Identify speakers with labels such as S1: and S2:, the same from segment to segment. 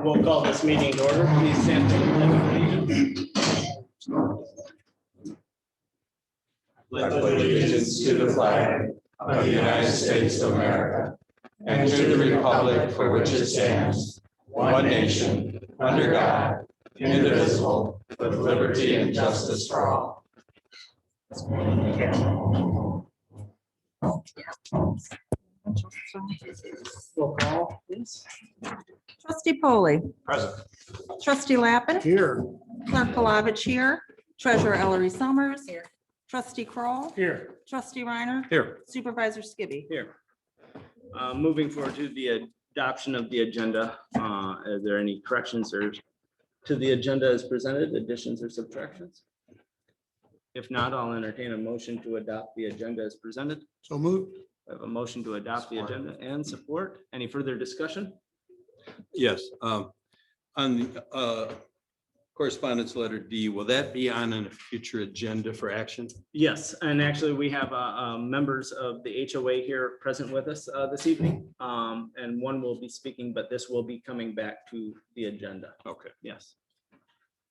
S1: We'll call this meeting to order. Please stand for the pledge of allegiance.
S2: Pledge allegiance to the flag of the United States of America and to the republic for which it stands, one nation, under God, indivisible, with liberty and justice for all.
S1: Roll call, please.
S3: Trustee Polly.
S1: Present.
S3: Trustee Lappin.
S1: Here.
S3: Clerk Palovich here. Treasurer Ellery Summers. Here. Trustee Kroll.
S1: Here.
S3: Trustee Reiner.
S1: Here.
S3: Supervisor Skibby.
S1: Here. Moving forward to the adoption of the agenda. Are there any corrections or to the agenda as presented, additions or subtractions? If not, I'll entertain a motion to adopt the agenda as presented.
S4: So moved.
S1: I have a motion to adopt the agenda and support. Any further discussion?
S2: Yes, on the correspondence letter D, will that be on a future agenda for action?
S1: Yes, and actually we have members of the HOA here present with us this evening. And one will be speaking, but this will be coming back to the agenda.
S2: Okay.
S1: Yes.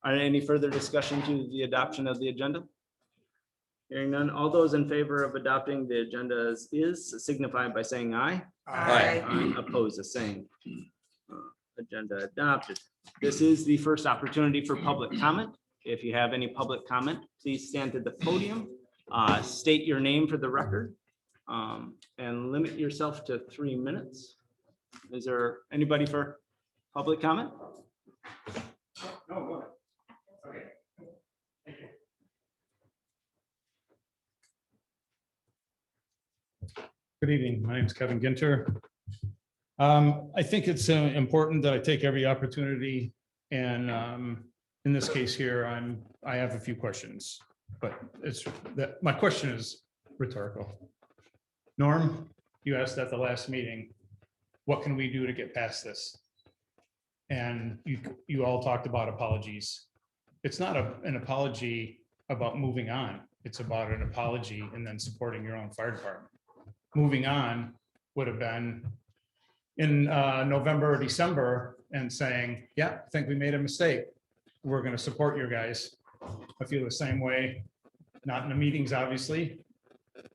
S1: Are there any further discussion to the adoption of the agenda? Hearing none, all those in favor of adopting the agenda as is signify by saying aye.
S2: Aye.
S1: Oppose the same. Agenda adopted. This is the first opportunity for public comment. If you have any public comment, please stand to the podium, state your name for the record, and limit yourself to 3 minutes. Is there anybody for public comment? No, go ahead. Okay. Thank you.
S4: Good evening. My name is Kevin Ginter. I think it's important that I take every opportunity, and in this case here, I have a few questions, but it's that my question is rhetorical. Norm, you asked at the last meeting, what can we do to get past this? And you all talked about apologies. It's not an apology about moving on. It's about an apology and then supporting your own fire department. Moving on would have been in November or December and saying, yeah, I think we made a mistake. We're going to support your guys. I feel the same way, not in the meetings, obviously.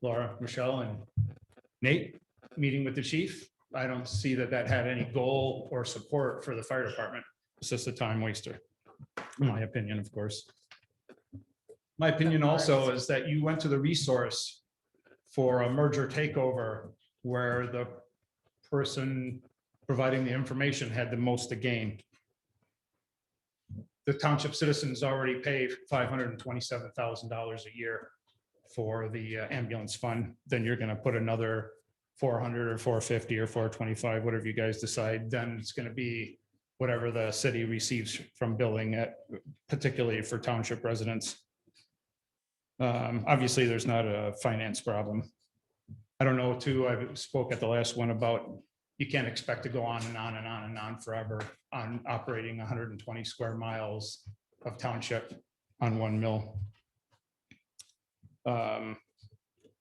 S4: Laura, Michelle, and Nate meeting with the chief. I don't see that had any goal or support for the fire department. It's just a time waster, in my opinion, of course. My opinion also is that you went to the resource for a merger takeover where the person providing the information had the most to gain. The township citizens already pay $527,000 a year for the ambulance fund. Then you're going to put another 400 or 450 or 425, whatever you guys decide. Then it's going to be whatever the city receives from billing, particularly for township residents. Obviously, there's not a finance problem. I don't know, too, I spoke at the last one about you can't expect to go on and on and on and on forever on operating 120 square miles of township on one mill.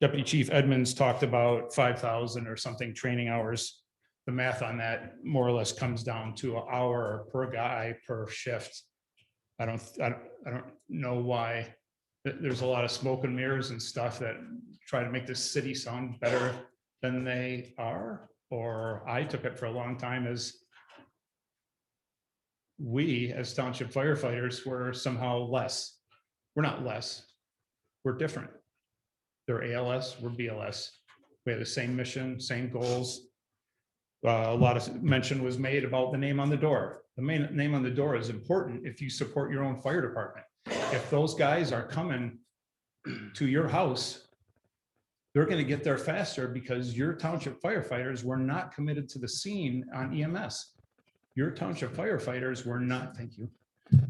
S4: Deputy Chief Edmonds talked about 5,000 or something training hours. The math on that more or less comes down to an hour per guy per shift. I don't know why. There's a lot of smoke and mirrors and stuff that try to make this city sound better than they are, or I took it for a long time as we as township firefighters were somehow less. We're not less, we're different. They're ALS, we're BLS. We have the same mission, same goals. A lot of mention was made about the name on the door. The main name on the door is important if you support your own fire department. If those guys are coming to your house, they're going to get there faster because your township firefighters were not committed to the scene on EMS. Your township firefighters were not, thank you.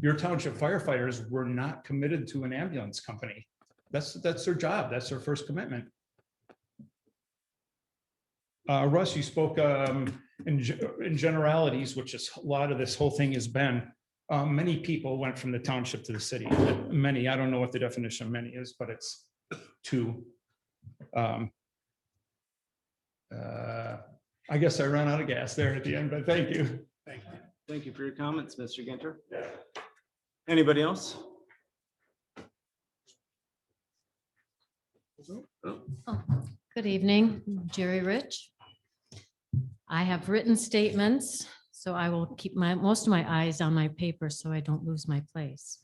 S4: Your township firefighters were not committed to an ambulance company. That's their job. That's their first commitment. Russ, you spoke in generalities, which is a lot of this whole thing has been. Many people went from the township to the city. Many, I don't know what the definition of many is, but it's two. I guess I ran out of gas there at the end, but thank you.
S1: Thank you for your comments, Mr. Ginter. Anybody else? Oh,
S5: Good evening, Jerry Rich. I have written statements, so I will keep most of my eyes on my paper so I don't lose my place.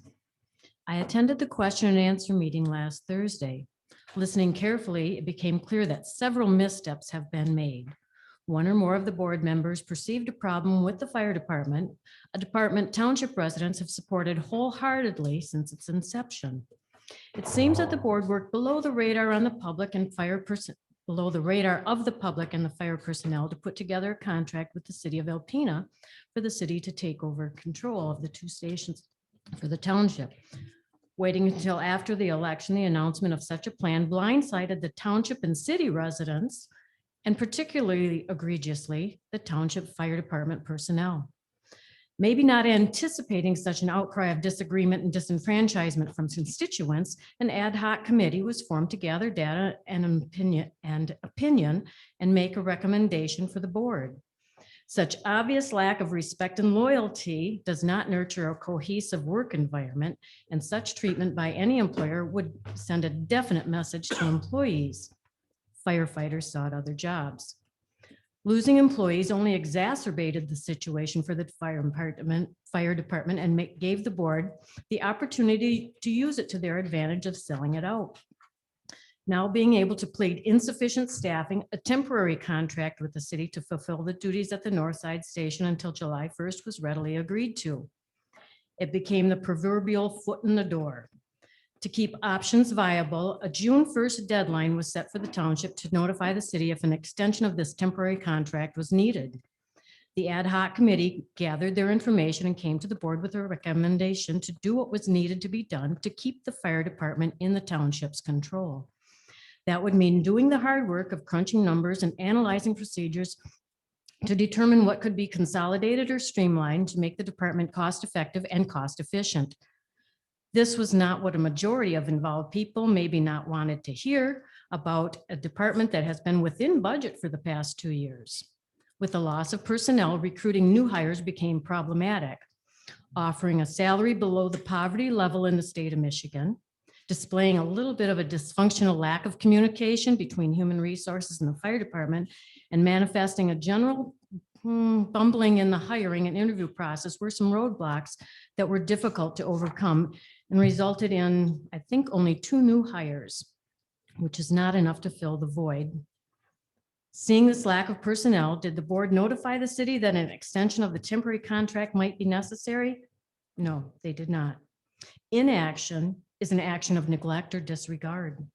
S5: I attended the question and answer meeting last Thursday. Listening carefully, it became clear that several missteps have been made. One or more of the board members perceived a problem with the fire department, a department township residents have supported wholeheartedly since its inception. It seems that the board worked below the radar on the public and below the radar of the public and the fire personnel to put together a contract with the city of Alpena for the city to take over control of the 2 stations for the township. Waiting until after the election, the announcement of such a plan blindsided the township and city residents, and particularly egregiously, the township fire department personnel. Maybe not anticipating such an outcry of disagreement and disenfranchisement from constituents, an ad hoc committee was formed to gather data and opinion and make a recommendation for the board. Such obvious lack of respect and loyalty does not nurture a cohesive work environment, and such treatment by any employer would send a definite message to employees. Firefighters sought other jobs. Losing employees only exacerbated the situation for the fire department and gave the board the opportunity to use it to their advantage of selling it out. Now being able to plead insufficient staffing, a temporary contract with the city to fulfill the duties at the North Side Station until July 1st was readily agreed to. It became the proverbial foot in the door. To keep options viable, a June 1st deadline was set for the township to notify the city if an extension of this temporary contract was needed. The ad hoc committee gathered their information and came to the board with a recommendation to do what was needed to be done to keep the fire department in the township's control. That would mean doing the hard work of crunching numbers and analyzing procedures to determine what could be consolidated or streamlined to make the department cost-effective and cost-efficient. This was not what a majority of involved people maybe not wanted to hear about a department that has been within budget for the past 2 years. With the loss of personnel, recruiting new hires became problematic. Offering a salary below the poverty level in the state of Michigan, displaying a little bit of a dysfunctional lack of communication between human resources and the fire department, and manifesting a general bumbling in the hiring and interview process were some roadblocks that were difficult to overcome and resulted in, I think, only 2 new hires, which is not enough to fill the void. Seeing this lack of personnel, did the board notify the city that an extension of the temporary contract might be necessary? No, they did not. Inaction is an action of neglect or disregard.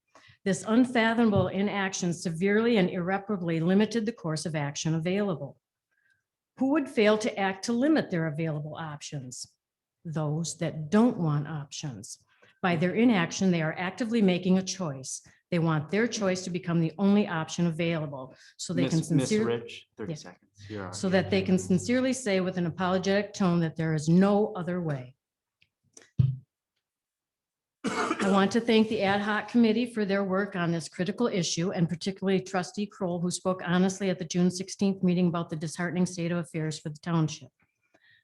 S5: This unfathomable inaction severely and irreparably limited the course of action available. Who would fail to act to limit their available options? Those that don't want options. By their inaction, they are actively making a choice. They want their choice to become the only option available, so they can
S1: Miss
S5: sincerely,
S1: Rich, 30 seconds. You're on.
S5: so that they can sincerely say with an apologetic tone that there is no other way. I want to thank the ad hoc committee for their work on this critical issue, and particularly Trustee Kroll, who spoke honestly at the June 16th meeting about the disheartening state of affairs for the township.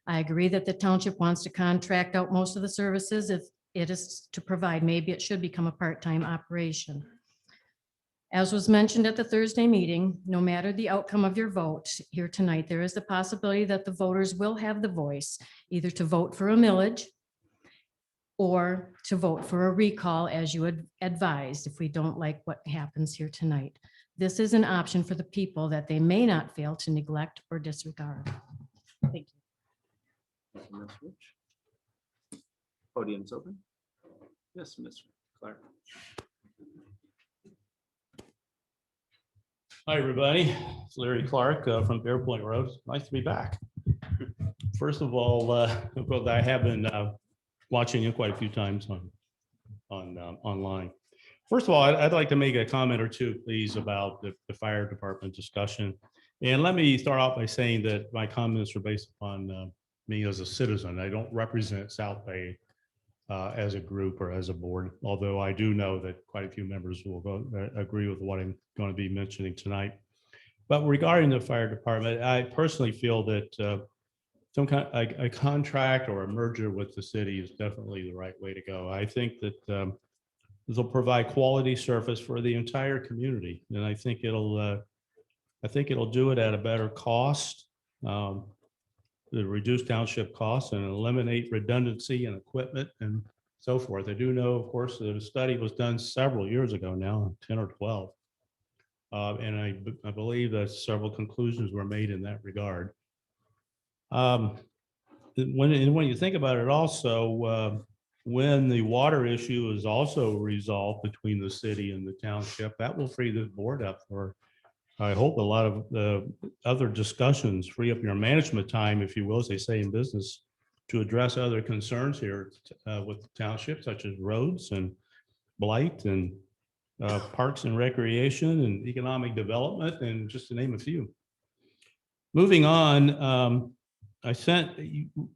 S5: I agree that the township wants to contract out most of the services if it is to provide. Maybe it should become a part-time operation. As was mentioned at the Thursday meeting, no matter the outcome of your vote here tonight, there is the possibility that the voters will have the voice either to vote for a millage or to vote for a recall, as you had advised, if we don't like what happens here tonight. This is an option for the people that they may not fail to neglect or disregard. Thank you.
S1: Thank you, Ms. Rich. Podium's open. Yes, Mr. Clark.
S6: Hi, everybody. It's Larry Clark from Bear Point Road. Nice to be back. First of all, well, I have been watching you quite a few times online. First of all, I'd like to make a comment or two, please, about the fire department discussion. And let me start off by saying that my comments are based upon me as a citizen. I don't represent South Bay as a group or as a board, although I do know that quite a few members will agree with what I'm going to be mentioning tonight. But regarding the fire department, I personally feel that some kind, a contract or a merger with the city is definitely the right way to go. I think that this will provide quality service for the entire community, and I think it'll do it at a better cost, to reduce township costs and eliminate redundancy in equipment and so forth. I do know, of course, that a study was done several years ago now, 10 or 12. And I believe that several conclusions were made in that regard. When you think about it also, when the water issue is also resolved between the city and the township, that will free the board up for, I hope, a lot of the other discussions, free up your management time, if you will, as they say in business, to address other concerns here with the township, such as roads and blight and parks and recreation and economic development, and just to name a few. Moving on, I sent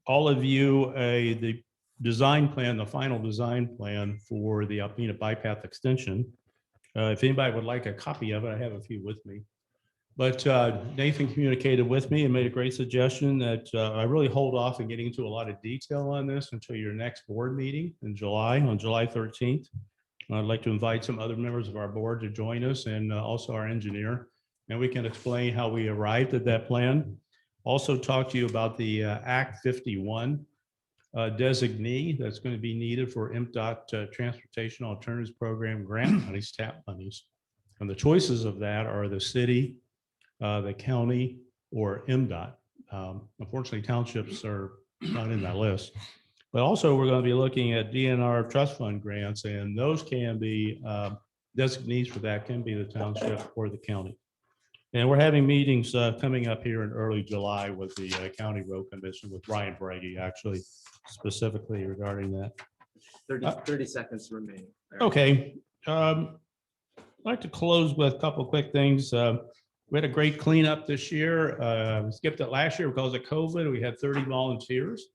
S6: all of you the design plan, the final design plan for the Alpena bypass extension. If anybody would like a copy of it, I have a few with me. But Nathan communicated with me and made a great suggestion that I really hold off on getting into a lot of detail on this until your next board meeting in July, on July 13th. I'd like to invite some other members of our board to join us, and also our engineer, and we can explain how we arrived at that plan. Also talk to you about the Act 51 designee that's going to be needed for MDOT Transportation Alternatives Program grant monies, TAP monies. And the choices of that are the city, the county, or MDOT. Unfortunately, townships are not in that list. But also, we're going to be looking at DNR trust fund grants, and those can be designees for that can be the township or the county. And we're having meetings coming up here in early July with the County Road Commission with Brian Brady, actually, specifically regarding that.
S1: 30 seconds remaining.
S6: Okay. I'd like to close with a couple of quick things. We had a great cleanup this year. We skipped it last year because of COVID. We had 30 volunteers.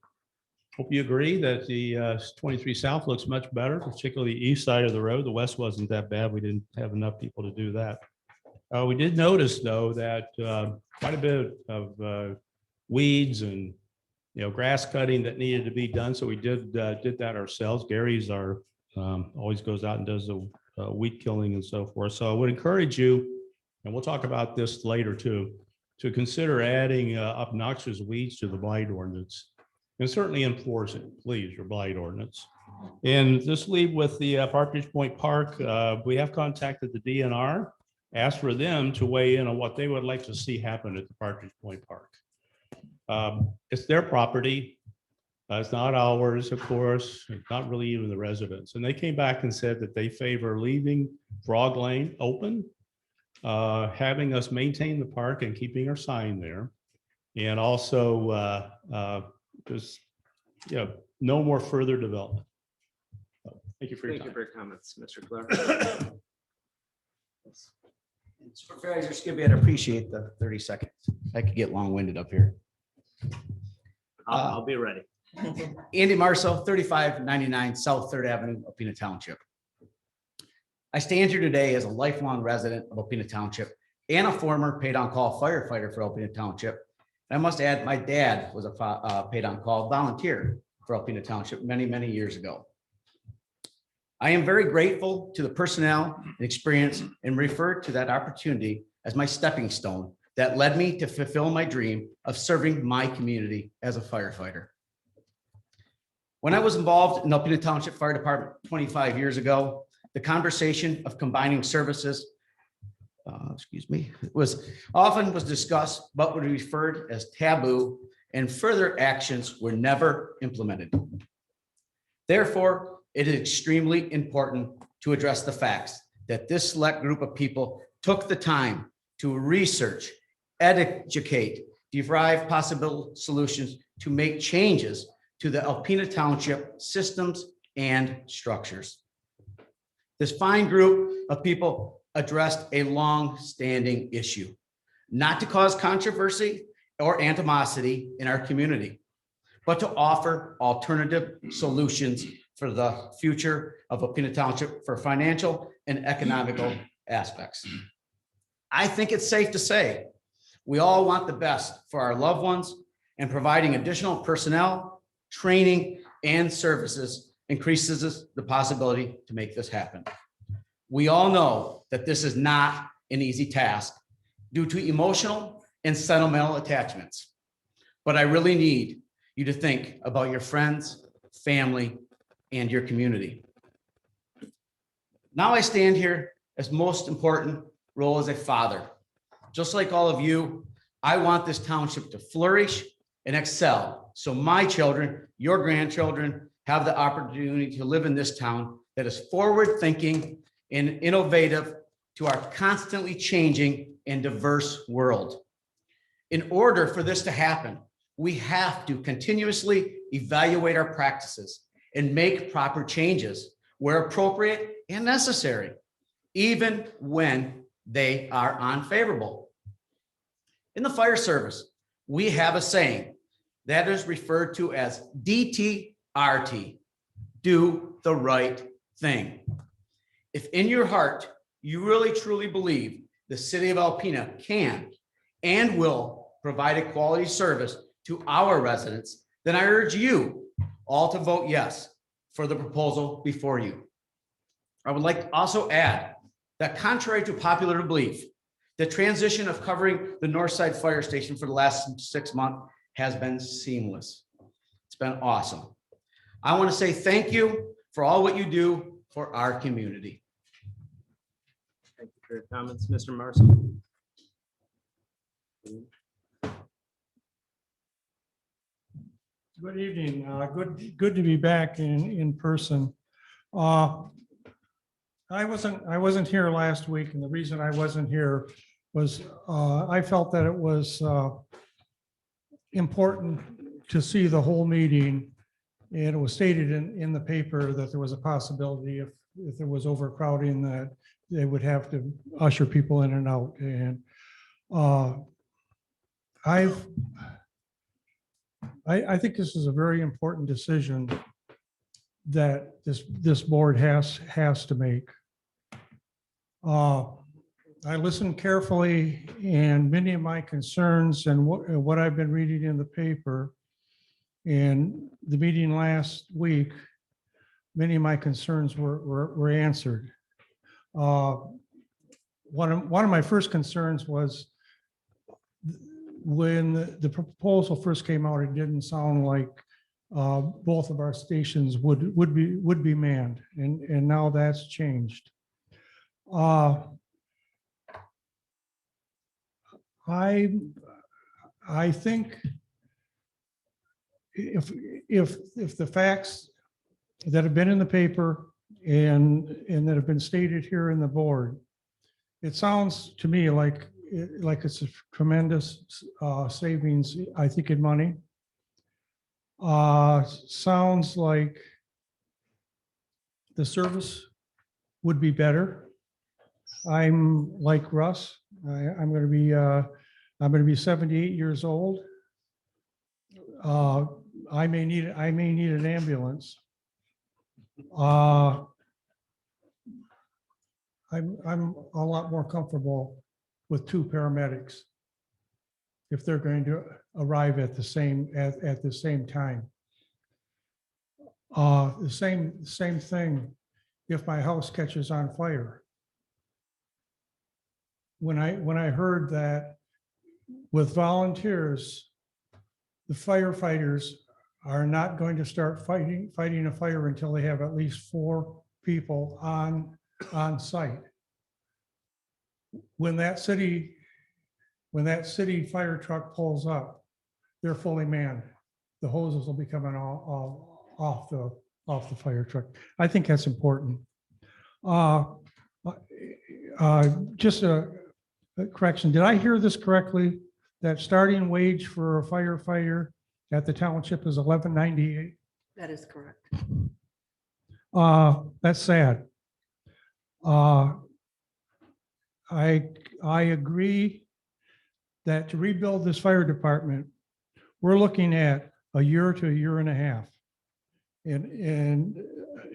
S6: Hope you agree that the 23 South looks much better, particularly the east side of the road. The west wasn't that bad. We didn't have enough people to do that. We did notice, though, that quite a bit of weeds and grass cutting that needed to be done. So we did that ourselves. Gary's always goes out and does the weed killing and so forth. So I would encourage you, and we'll talk about this later too, to consider adding obnoxious weeds to the blight ordinance. And certainly enforce it, please, your blight ordinance. And just leave with the Partridge Point Park. We have contacted the DNR, asked for them to weigh in on what they would like to see happen at the Partridge Point Park. It's their property. It's not ours, of course. It's not really even the residents. And they came back and said that they favor leaving Frog Lane open, having us maintain the park and keeping our sign there. And also just, no more further development. So, thank you for your time.
S1: Thank you for your comments, Mr. Clark.
S7: Supervisor Skibby, I'd appreciate the 30 seconds. I could get long-winded up here.
S1: I'll be ready.
S7: Andy Marso, 3599 South 3rd Avenue, Alpena Township. I stand here today as a lifelong resident of Alpena Township and a former paid-on-call firefighter for Alpena Township. I must add, my dad was a paid-on-call volunteer for Alpena Township many, many years ago. I am very grateful to the personnel and experience and refer to that opportunity as my stepping stone that led me to fulfill my dream of serving my community as a firefighter. When I was involved in Alpena Township Fire Department 25 years ago, the conversation of combining services was often discussed, but were referred as taboo, and further actions were never implemented. Therefore, it is extremely important to address the facts that this select group of people took the time to research, educate, derive possible solutions to make changes to the Alpena Township systems and structures. This fine group of people addressed a long-standing issue, not to cause controversy or animosity in our community, but to offer alternative solutions for the future of Alpena Township for financial and economical aspects. I think it's safe to say we all want the best for our loved ones, and providing additional personnel, training, and services increases the possibility to make this happen. We all know that this is not an easy task due to emotional and sentimental attachments. But I really need you to think about your friends, family, and your community. Now I stand here as most important role as a father. Just like all of you, I want this township to flourish and excel, so my children, your grandchildren, have the opportunity to live in this town that is forward-thinking and innovative to our constantly changing and diverse world. In order for this to happen, we have to continuously evaluate our practices and make proper changes where appropriate and necessary, even when they are unfavorable. In the fire service, we have a saying that is referred to as DTRT, do the right thing. If in your heart, you really truly believe the city of Alpena can and will provide a quality service to our residents, then I urge you all to vote yes for the proposal before you. I would like to also add that contrary to popular belief, the transition of covering the Northside Fire Station for the last 6 months has been seamless. It's been awesome. I want to say thank you for all what you do for our community.
S1: Thank you for your comments, Mr. Marshall.
S8: Good evening. Good to be back in person. I wasn't here last week, and the reason I wasn't here was I felt that it was important to see the whole meeting. And it was stated in the paper that there was a possibility if there was overcrowding that they would have to usher people in and out. And I think this is a very important decision that this board has to make. I listened carefully, and many of my concerns and what I've been reading in the paper and the meeting last week, many of my concerns were answered. One of my first concerns was when the proposal first came out, it didn't sound like both of our stations would be manned, and now that's changed. I think if the facts that have been in the paper and that have been stated here in the board, it sounds to me like it's a tremendous savings, I think, in money. Sounds like the would be better. I'm like Russ. I'm going to be 78 years old. I may need an ambulance. I'm a lot more comfortable with 2 paramedics if they're going to arrive at the same time. The same thing if my house catches on fire. When I heard that with volunteers, the firefighters are not going to start fighting a fire until they have at least 4 people on site. When that city fire truck pulls up, they're fully manned. The hoses will be coming off the fire truck. I think that's important. Just a correction. Did I hear this correctly? That starting wage for a firefighter at the township is $11.98?
S3: That is correct.
S8: That's sad. I agree that to rebuild this fire department, we're looking at a year to a year and a half. And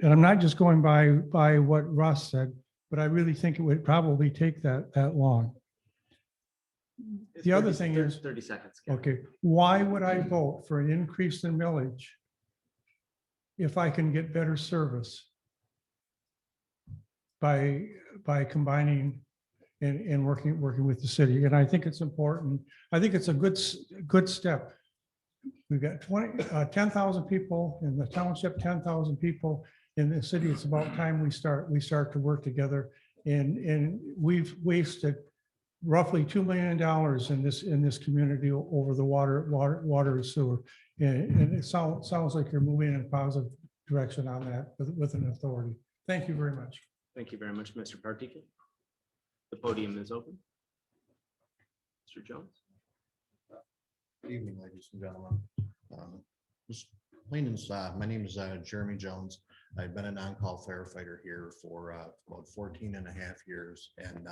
S8: I'm not just going by what Russ said, but I really think it would probably take that long. The other thing is,
S1: 30 seconds. Kevin.
S8: okay, why would I vote for an increase in millage if I can get better service by combining and working with the city? And I think it's important. I think it's a good step. We've got 10,000 people in the township, 10,000 people in the city. It's about time we start to work together. And we've wasted roughly $2 million in this community over the water and sewer. And it sounds like you're moving in a positive direction on that with an authority. Thank you very much.
S1: Thank you very much, Mr. Partika. The podium is open. Mr. Jones.
S9: Good evening, ladies and gentlemen. My name is Jeremy Jones. I've been an on-call firefighter here for about 14 and a half years, and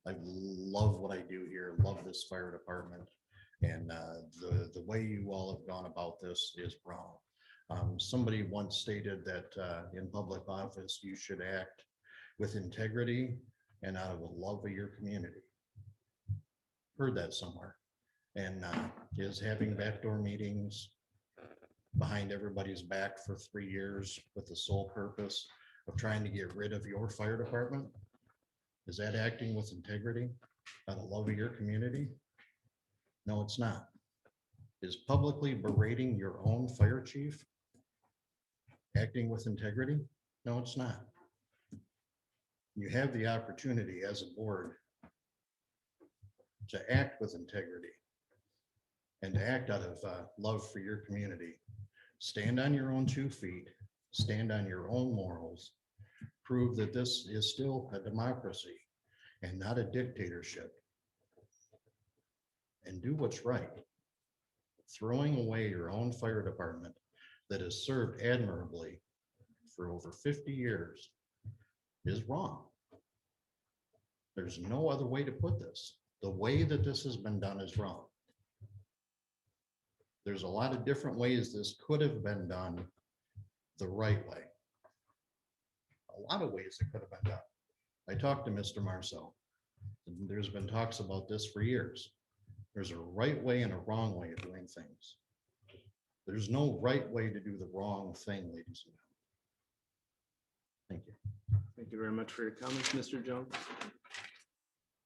S9: I love what I do here, love this fire department. And the way you all have gone about this is wrong. Somebody once stated that in public office, you should act with integrity and out of the love of your community. Heard that somewhere. And is having backdoor meetings behind everybody's back for 3 years with the sole purpose of trying to get rid of your fire department? Is that acting with integrity out of the love of your community? No, it's not. Is publicly berating your own fire chief acting with integrity? No, it's not. You have the opportunity as a board to act with integrity and to act out of love for your community. Stand on your own 2 feet, stand on your own morals, prove that this is still a democracy and not a dictatorship, and do what's right. Throwing away your own fire department that has served admirably for over 50 years is wrong. There's no other way to put this. The way that this has been done is wrong. There's a lot of different ways this could have been done the right way. A lot of ways it could have been done. I talked to Mr. Marceau. There's been talks about this for years. There's a right way and a wrong way of doing things. There's no right way to do the wrong thing, ladies and gentlemen. Thank you.
S1: Thank you very much for your comments, Mr. Jones.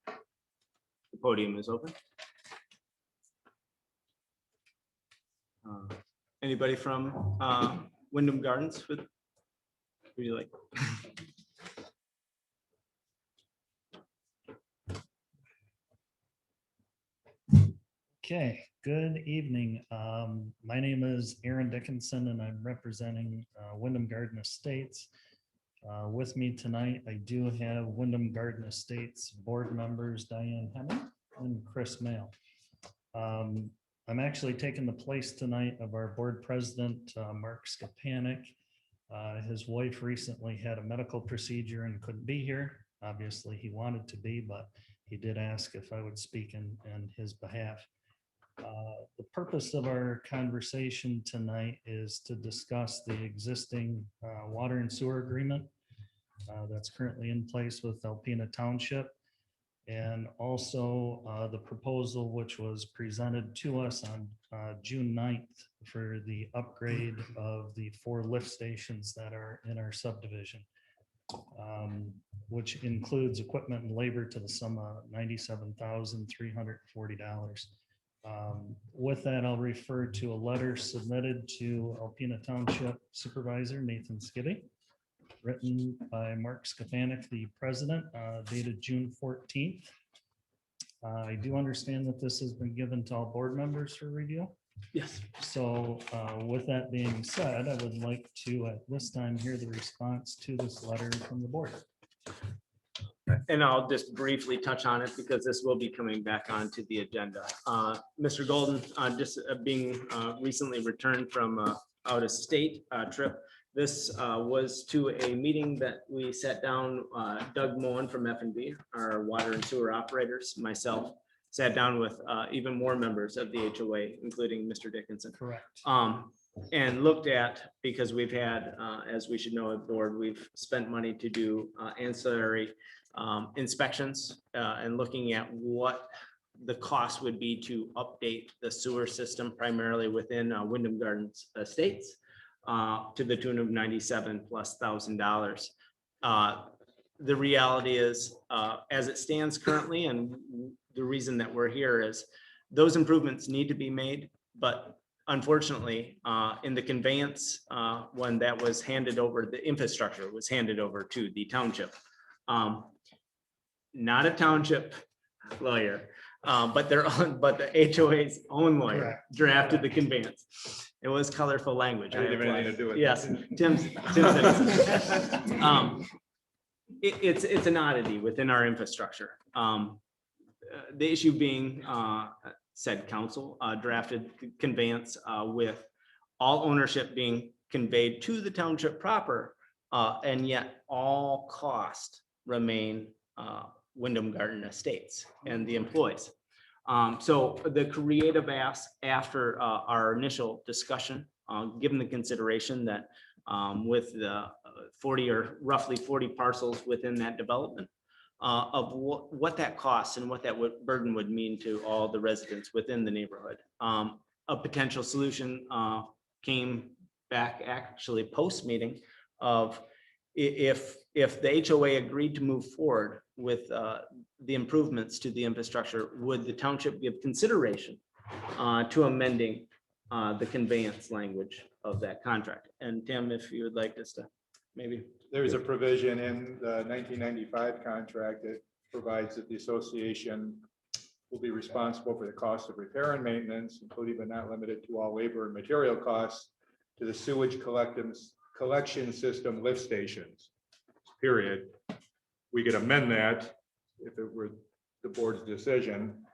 S1: The podium is open. Anybody from Wyndham Gardens would you like?
S10: Okay, good evening. My name is Aaron Dickinson and I'm representing Wyndham Garden Estates. With me tonight, I do have Wyndham Garden Estates board members Diane Hemming and Chris Mail. I'm actually taking the place tonight of our board president, Mark Skapanik. His wife recently had a medical procedure and couldn't be here. Obviously, he wanted to be, but he did ask if I would speak in his behalf. The purpose of our conversation tonight is to discuss the existing water and sewer agreement that's currently in place with Alpena Township, and also the proposal which was presented to us on June 9th for the upgrade of the 4 lift stations that are in our subdivision, which includes equipment and labor to the sum of $97,340. With that, I'll refer to a letter submitted to Alpena Township Supervisor Nathan Skibby, written by Mark Skapanik, the president, dated June 14th. I do understand that this has been given to all board members for review.
S1: Yes.
S10: So with that being said, I would like to at this time hear the response to this letter from the board.
S1: And I'll just briefly touch on it because this will be coming back onto the agenda. Mr. Golden, just being recently returned from out of state trip. This was to a meeting that we sat down, Doug Moen from F&B, our water and sewer operators, myself, sat down with even more members of the HOA, including Mr. Dickinson.
S10: Correct.
S1: And looked at, because we've had, as we should know at board, we've spent money to do ancillary inspections and looking at what the cost would be to update the sewer system primarily within Wyndham Gardens Estates to the tune of $97,000+. The reality is, as it stands currently, and the reason that we're here is those improvements need to be made, but unfortunately, in the conveyance, when that was handed over, the infrastructure was handed over to the township. Not a township lawyer, but the HOA's own lawyer drafted the conveyance. It was colorful language.
S2: I didn't have anything to do with it.
S1: Yes, Tim's. It's an oddity within our infrastructure. The issue being, said council drafted conveyance with all ownership being conveyed to the township proper, and yet all cost remain Wyndham Garden Estates and the employees. So the creative ask after our initial discussion, given the consideration that with the 40 or roughly 40 parcels within that development, of what that costs and what that burden would mean to all the residents within the neighborhood. A potential solution came back actually post-meeting of if the HOA agreed to move forward with the improvements to the infrastructure, would the township give consideration to amending the conveyance language of that contract? And Tim, if you would like us to maybe.
S2: There's a provision in the 1995 contract that provides that the association will be responsible for the cost of repair and maintenance, including but not limited to all labor and material costs to the sewage collection system lift stations, period. We could amend that if it were the board's decision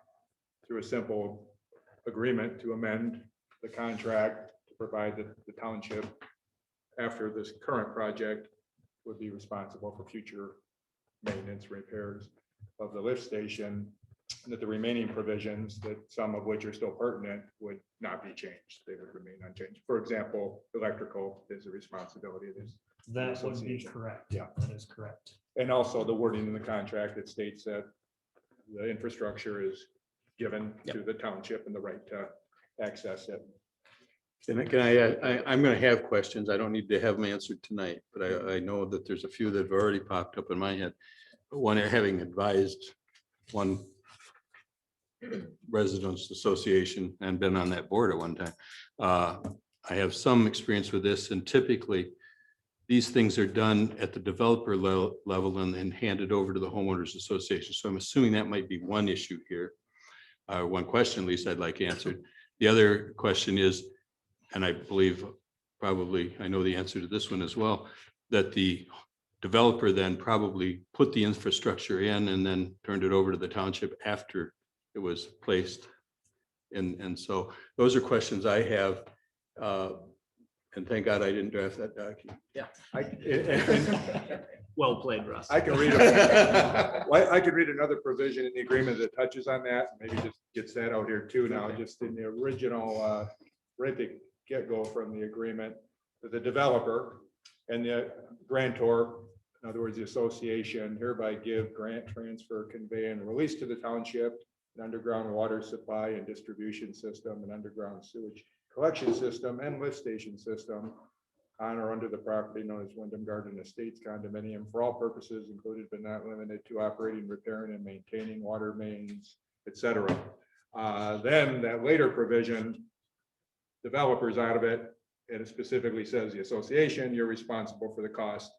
S2: through a simple agreement to amend the contract to provide that the township, after this current project, would be responsible for future maintenance repairs of the lift station, and that the remaining provisions, that some of which are still pertinent, would not be changed. They would remain unchanged. For example, electrical is a responsibility of this.
S10: That would be
S2: association.
S10: correct.
S2: Yeah.
S10: That is correct.
S2: And also the wording in the contract that states that the infrastructure is given to the township and the right to access it.
S11: I'm going to have questions. I don't need to have them answered tonight, but I know that there's a few that have already popped up in my head. One, having advised one residents association and been on that board at one time. I have some experience with this, and typically these things are done at the developer level and then handed over to the homeowners association. So I'm assuming that might be one issue here. One question at least I'd like answered. The other question is, and I believe probably I know the answer to this one as well, that the developer then probably put the infrastructure in and then turned it over to the township after it was placed. And so those are questions I have. And thank God I didn't draft that document.
S1: Yeah. Well played, Russ.
S2: I can read another provision in the agreement that touches on that. Maybe just gets that out here too now, just in the original, right at the get-go from the agreement, that the developer and the grantor, in other words, the association, hereby give, grant, transfer, convey, and release to the township an underground water supply and distribution system, an underground sewage collection system, and lift station system on or under the property known as Wyndham Garden Estates condominium for all purposes, included but not limited to operating, repairing, and maintaining water mains, etc. Then that later provision, developers out of it, and it specifically says the association, you're responsible for the cost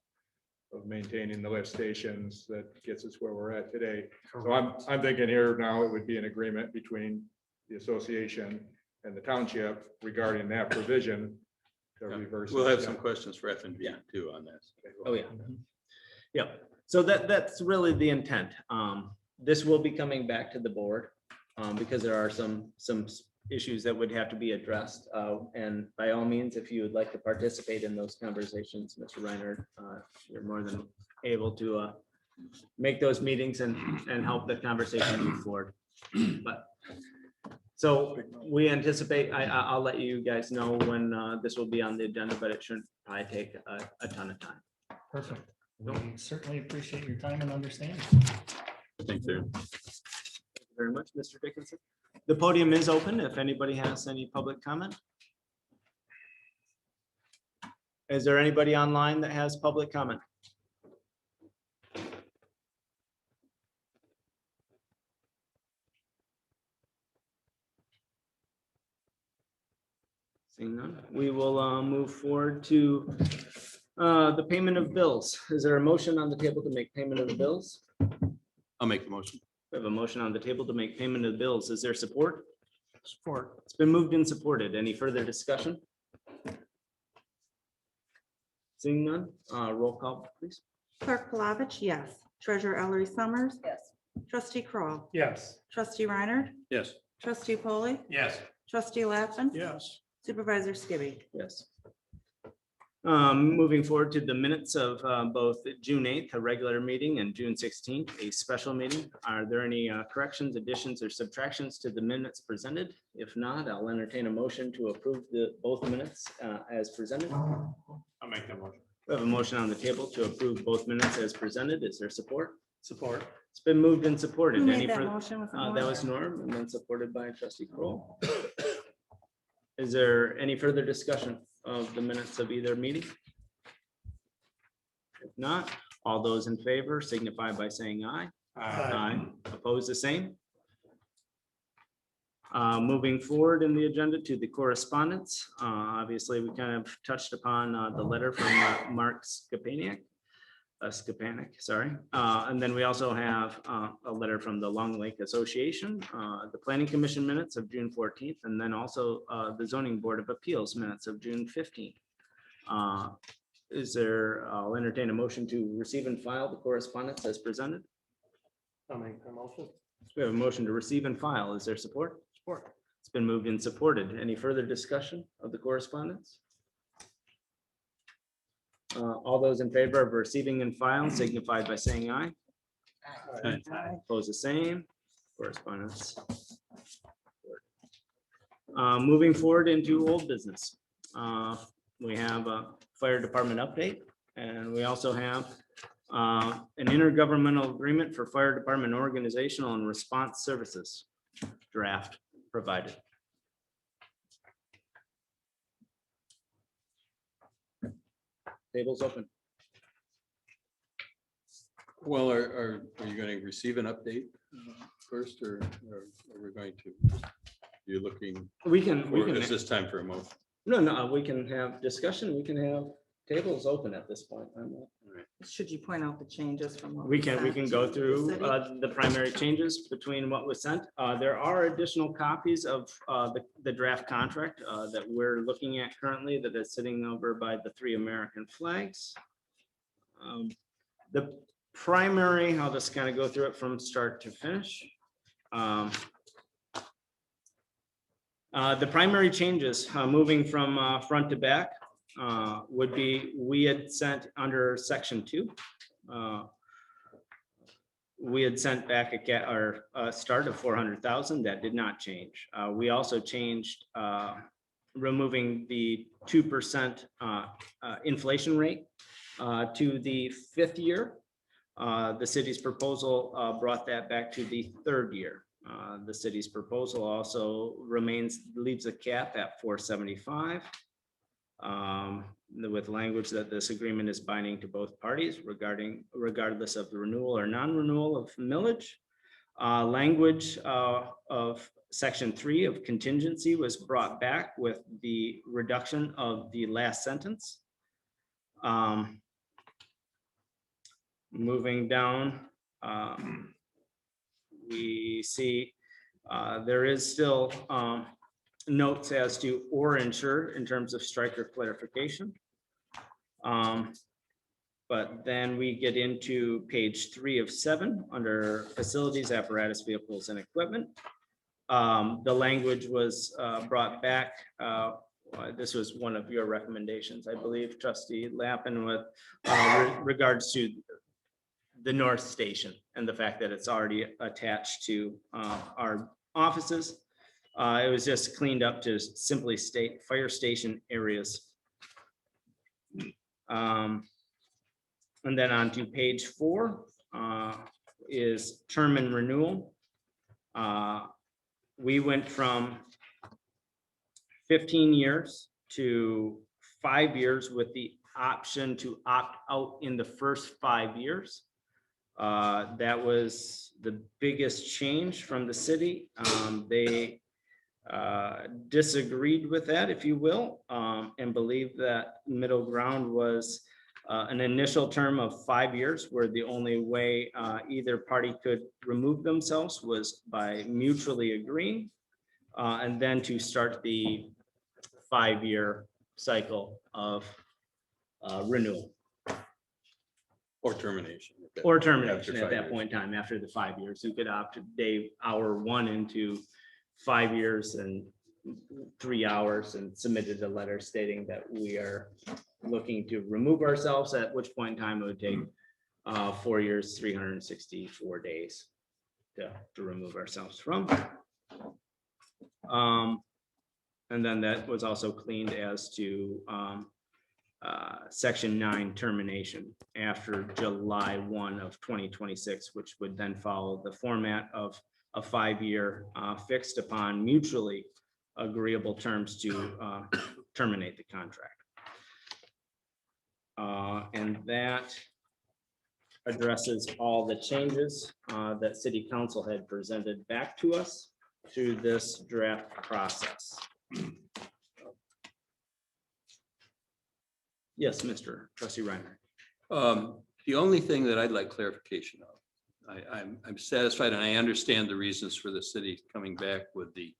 S2: of maintaining the lift stations. That gets us where we're at today. So I'm thinking here now it would be an agreement between the association and the township regarding that provision to reverse.
S11: We'll have some questions for F and B too on this.
S1: Oh, yeah. Yeah. So that's really the intent. This will be coming back to the board because there are some issues that would have to be addressed. And by all means, if you would like to participate in those conversations, Mr. Reinhardt, you're more than able to make those meetings and help the conversation move forward. But so we anticipate, I'll let you guys know when this will be on the agenda, but it shouldn't probably take a ton of time.
S10: Perfect. We certainly appreciate your time and understanding.
S11: Thanks, Aaron.
S1: very much, Mr. Dickinson. The podium is open if anybody has any public comment. Is there anybody online that has public comment? Seeing none, we will move forward to the payment of bills. Is there a motion on the table to make payment of the bills?
S11: I'll make the motion.
S1: We have a motion on the table to make payment of the bills. Is there support? Support. It's been moved and supported. Any further discussion? Seeing none, roll call, please.
S3: Clerk Palovich, yes. Treasurer Ellery Summers. Yes. Trustee Kroll,
S4: Yes.
S3: Trustee Reiner.
S11: Yes.
S3: Trustee Polly.
S4: Yes.
S3: Trustee Lappin.
S4: Yes.
S3: Supervisor Skibby.
S1: Yes. Moving forward to the minutes of both June 8th, a regular meeting, and June 16th, a special meeting. Are there any corrections, additions, or subtractions to the minutes presented? If not, I'll entertain a motion to approve both minutes as presented.
S4: I'll make that motion.
S1: We have a motion on the table to approve both minutes as presented. Is there support?
S4: Support.
S1: It's been moved and supported.
S3: Who
S1: Any
S3: made that
S1: further?
S3: motion? Was it
S1: That
S3: Norm?
S1: was Norm, and then supported by Trustee Kroll. Is there any further discussion of the minutes of either meeting? If not, all those in favor signify by saying aye. Aye. Oppose the same. Moving forward in the agenda to the correspondence. Obviously, we kind of touched upon the letter from Mark Skapaniak. Sorry. And then we also have a letter from the Long Lake Association, the Planning Commission minutes of June 14th, and then also the Zoning Board of Appeals minutes of June 15th. I'll entertain a motion to receive and file the correspondence as presented.
S4: I'll make the motion.
S1: We have a motion to receive and file. Is there support? Support. It's been moved and supported. Any further discussion of the correspondence? All those in favor of receiving and filing signify by saying aye.
S11: Aye.
S1: Oppose the same. Correspondence. Moving forward into old business. We have a fire department update, and we also have an intergovernmental agreement for fire department organizational and response services draft provided. Tables open.
S11: Well, are you going to receive an update first, or are we going to? You're looking,
S1: We can,
S11: or is this time for a motion?
S1: no, we can have discussion. We can have tables open at this point.
S3: Should you point out the changes from what?
S1: We can
S3: sent
S1: go
S3: to
S1: through
S3: the city?
S1: the primary changes between what was sent. There are additional copies of the draft contract that we're looking at currently that is sitting over by the 3 American flags. The primary, I'll just kind of go through it from start to finish. The primary changes, moving from front to back, would be, we had sent under section 2. We had sent back a start of 400,000. That did not change. We also changed removing the 2% inflation rate to the 5th year. The city's proposal brought that back to the 3rd year. The city's proposal also leaves a cap at 475. With language that this agreement is binding to both parties regardless of the renewal or non-renewal of millage. Language of section 3 of contingency was brought back with the reduction of the last sentence. Moving down, we see there is still notes as to or ensure in terms of striker clarification. But then we get into page 3 of 7 under facilities, apparatus, vehicles, and equipment. The language was brought back. This was one of your recommendations, I believe, Trustee Lappin, with regards to the North Station and the fact that it's already attached to our offices. It was just cleaned up to simply state fire station areas. And then on to page 4 is term and renewal. we went from 15 years to 5 years with the option to opt out in the first 5 years. That was the biggest change from the city. They disagreed with that, if you will, and believed that middle ground was an initial term of 5 years, where the only way either party could remove themselves was by mutually agreeing, and then to start the 5-year cycle of renewal.
S11: Or termination.
S1: Or
S11: After
S1: termination at
S11: 5
S1: that
S11: years.
S1: point in time, after the 5 years, you could opt day hour 1 into 5 years and 3 hours, and submitted a letter stating that we are looking to remove ourselves, at which point in time it would take 4 years, 364 days to remove ourselves from. And then that was also cleaned as to Section 9 termination after July 1 of 2026, which would then follow the format of a 5-year fixed upon mutually agreeable terms to terminate the contract. And that addresses all the changes that City Council had presented back to us through this draft process. Yes, Mr. Trustee Reiner.
S11: The only thing that I'd like clarification of, I'm satisfied and I understand the reasons for the city coming back with the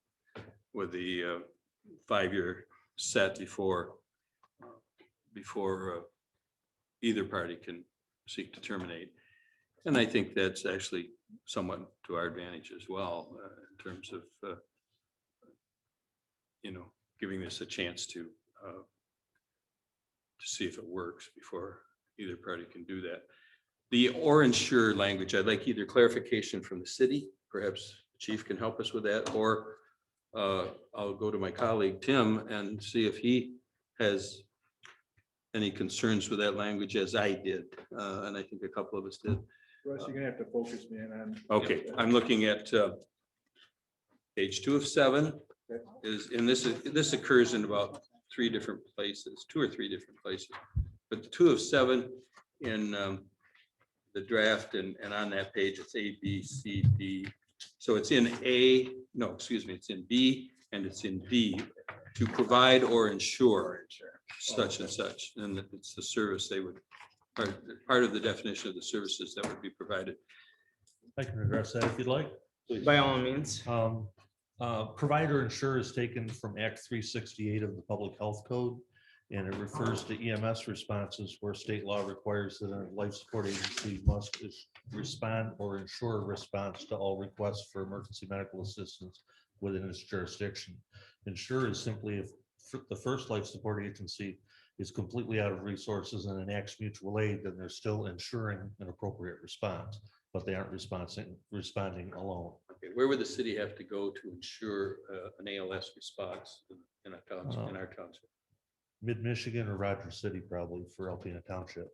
S11: 5-year set before either party can seek to terminate. And I think that's actually somewhat to our advantage as well, in terms of, giving this a chance to see if it works before either party can do that. The or ensure language, I'd like either clarification from the city, perhaps the chief can help us with that, or I'll go to my colleague, Tim, and see if he has any concerns with that language as I did. And I think a couple of us did.
S2: Russ, you're gonna have to focus, man, on.
S11: Okay, I'm looking at page 2 of 7 and this occurs in about 3 different places, 2 or 3 different places. But 2 of 7 in the draft and on that page, it's A, B, C, D. So it's in A, no, excuse me, it's in B and it's in D, to provide or ensure such and such. And it's the service they would, part of the definition of the services that would be provided.
S6: I can address that if you'd like.
S1: By all means.
S6: Provider ensure is taken from Act 368 of the Public Health Code, and it refers to EMS responses where state law requires that a life support agency must respond or ensure response to all requests for emergency medical assistance within its jurisdiction. Ensure is simply if the first life support agency is completely out of resources and enacts mutual aid, then they're still ensuring an appropriate response, but they aren't responding alone.
S11: Okay, where would the city have to go to ensure an ALS response in a township, in our township?
S6: Mid-Michigan or Rogers City, probably, for Alpena Township.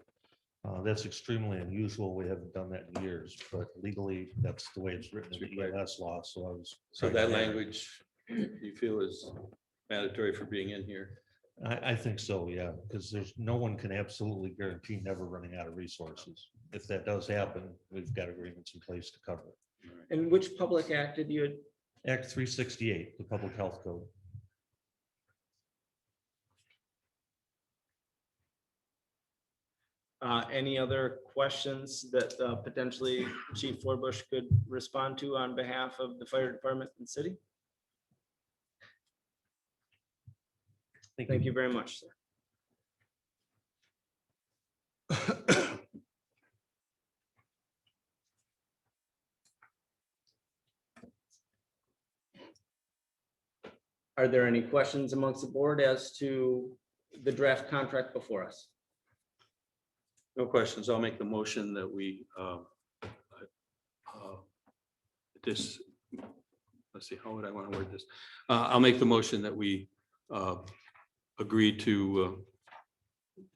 S6: That's extremely unusual. We haven't done that in years, but legally, that's the way it's written in the EMS law. So I was.
S11: So that language you feel is mandatory for being in here?
S6: I think so, yeah, because no one can absolutely guarantee never running out of resources. If that does happen, we've got agreements in place to cover it.
S1: And which public act did you?
S6: Act 368, the Public Health Code.
S1: Any other questions that potentially Chief Forbush could respond to on behalf of the fire department and city? Thank you very much, sir. Are there any questions amongst the board as to the draft contract before us?
S11: No questions. I'll make the motion that we let's see, how would I want to word this? I'll make the motion that we agree to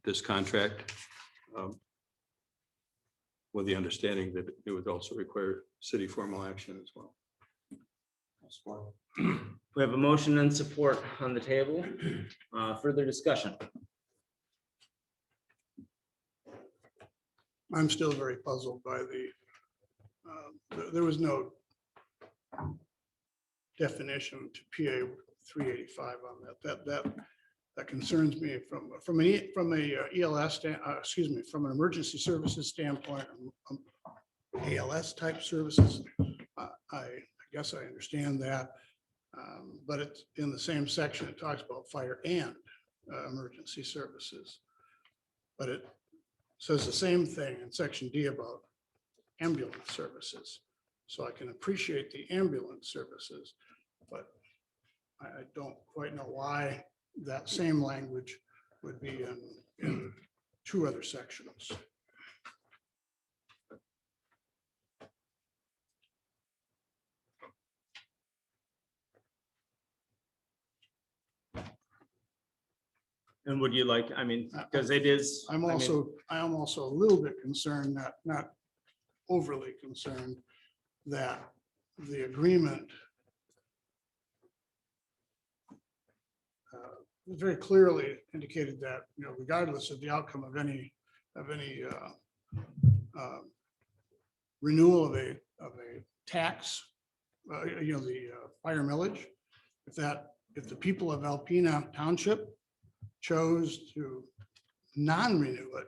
S11: this contract with the understanding that it would also require city formal action as well.
S1: We have a motion and support on the table. Further discussion.
S12: I'm still very puzzled by there was no definition to PA 385 on that concerns me from a ELS, from an emergency services standpoint, ALS type services. I guess I understand that, but it's in the same section. It talks about fire and emergency services, but it says the same thing in section D about ambulance services. So I can appreciate the ambulance services, but I don't quite know why that same language would be in two other sections.
S1: And would you like, I mean, because it is.
S12: I am also a little bit concerned, not overly concerned, that the agreement very clearly indicated that, regardless of the outcome of any renewal of a tax, the fire millage, if the people of Alpena Township chose to non-renew it,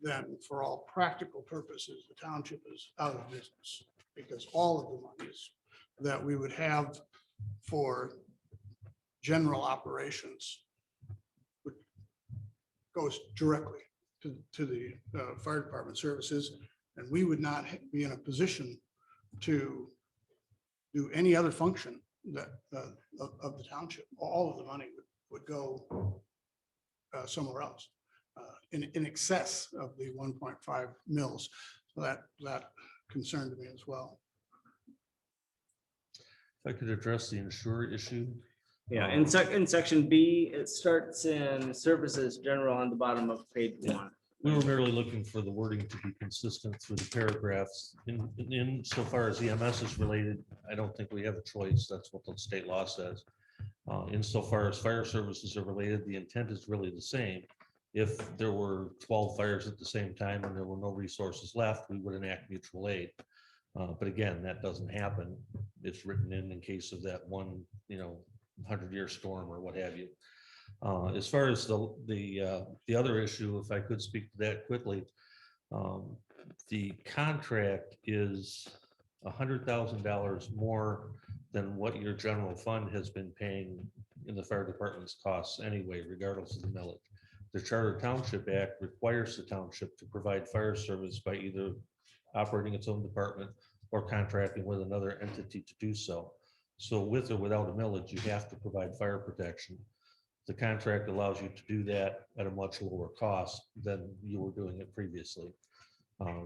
S12: then for all practical purposes, the township is out of business, because all of the monies that we would have for general operations goes directly to the fire department services, and we would not be in a position to do any other function that of the township. All of the money would go somewhere else in excess of the 1.5 mils. So that concerned me as well.
S6: If I could address the insurer issue.
S1: Yeah, in section B, it starts in services general on the bottom of page 1.
S6: We were merely looking for the wording to be consistent through the paragraphs. In so far as EMS is related, I don't think we have a choice. That's what the state law says. Insofar as fire services are related, the intent is really the same. If there were 12 fires at the same time and there were no resources left, we would enact mutual aid. But again, that doesn't happen. It's written in case of that one, 100-year storm or what have you. As far as the other issue, if I could speak to that quickly, the contract is $100,000 more than what your general fund has been paying in the fire department's costs anyway, regardless of the millage. The Charter Township Act requires the township to provide fire service by either operating its own department or contracting with another entity to do so. So with or without a millage, you have to provide fire protection. The contract allows you to do that at a much lower cost than you were doing it previously.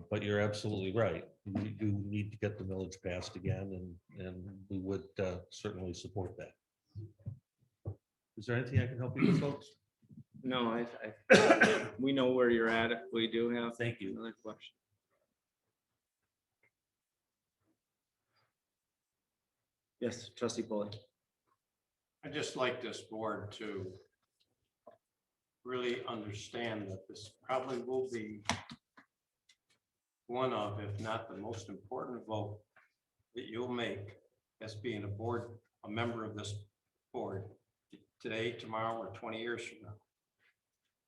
S6: But you're absolutely right. We do need to get the millage passed again, and we would certainly support that. Is there anything I can help you with, folks?
S1: No, we know where you're at. If we do have.
S6: Thank you.
S1: Another question. Yes, trustee Polly.
S2: I'd just like this board to really understand that this probably will be one of, if not the most important vote that you'll make as being a member of this board today, tomorrow, or 20 years from now.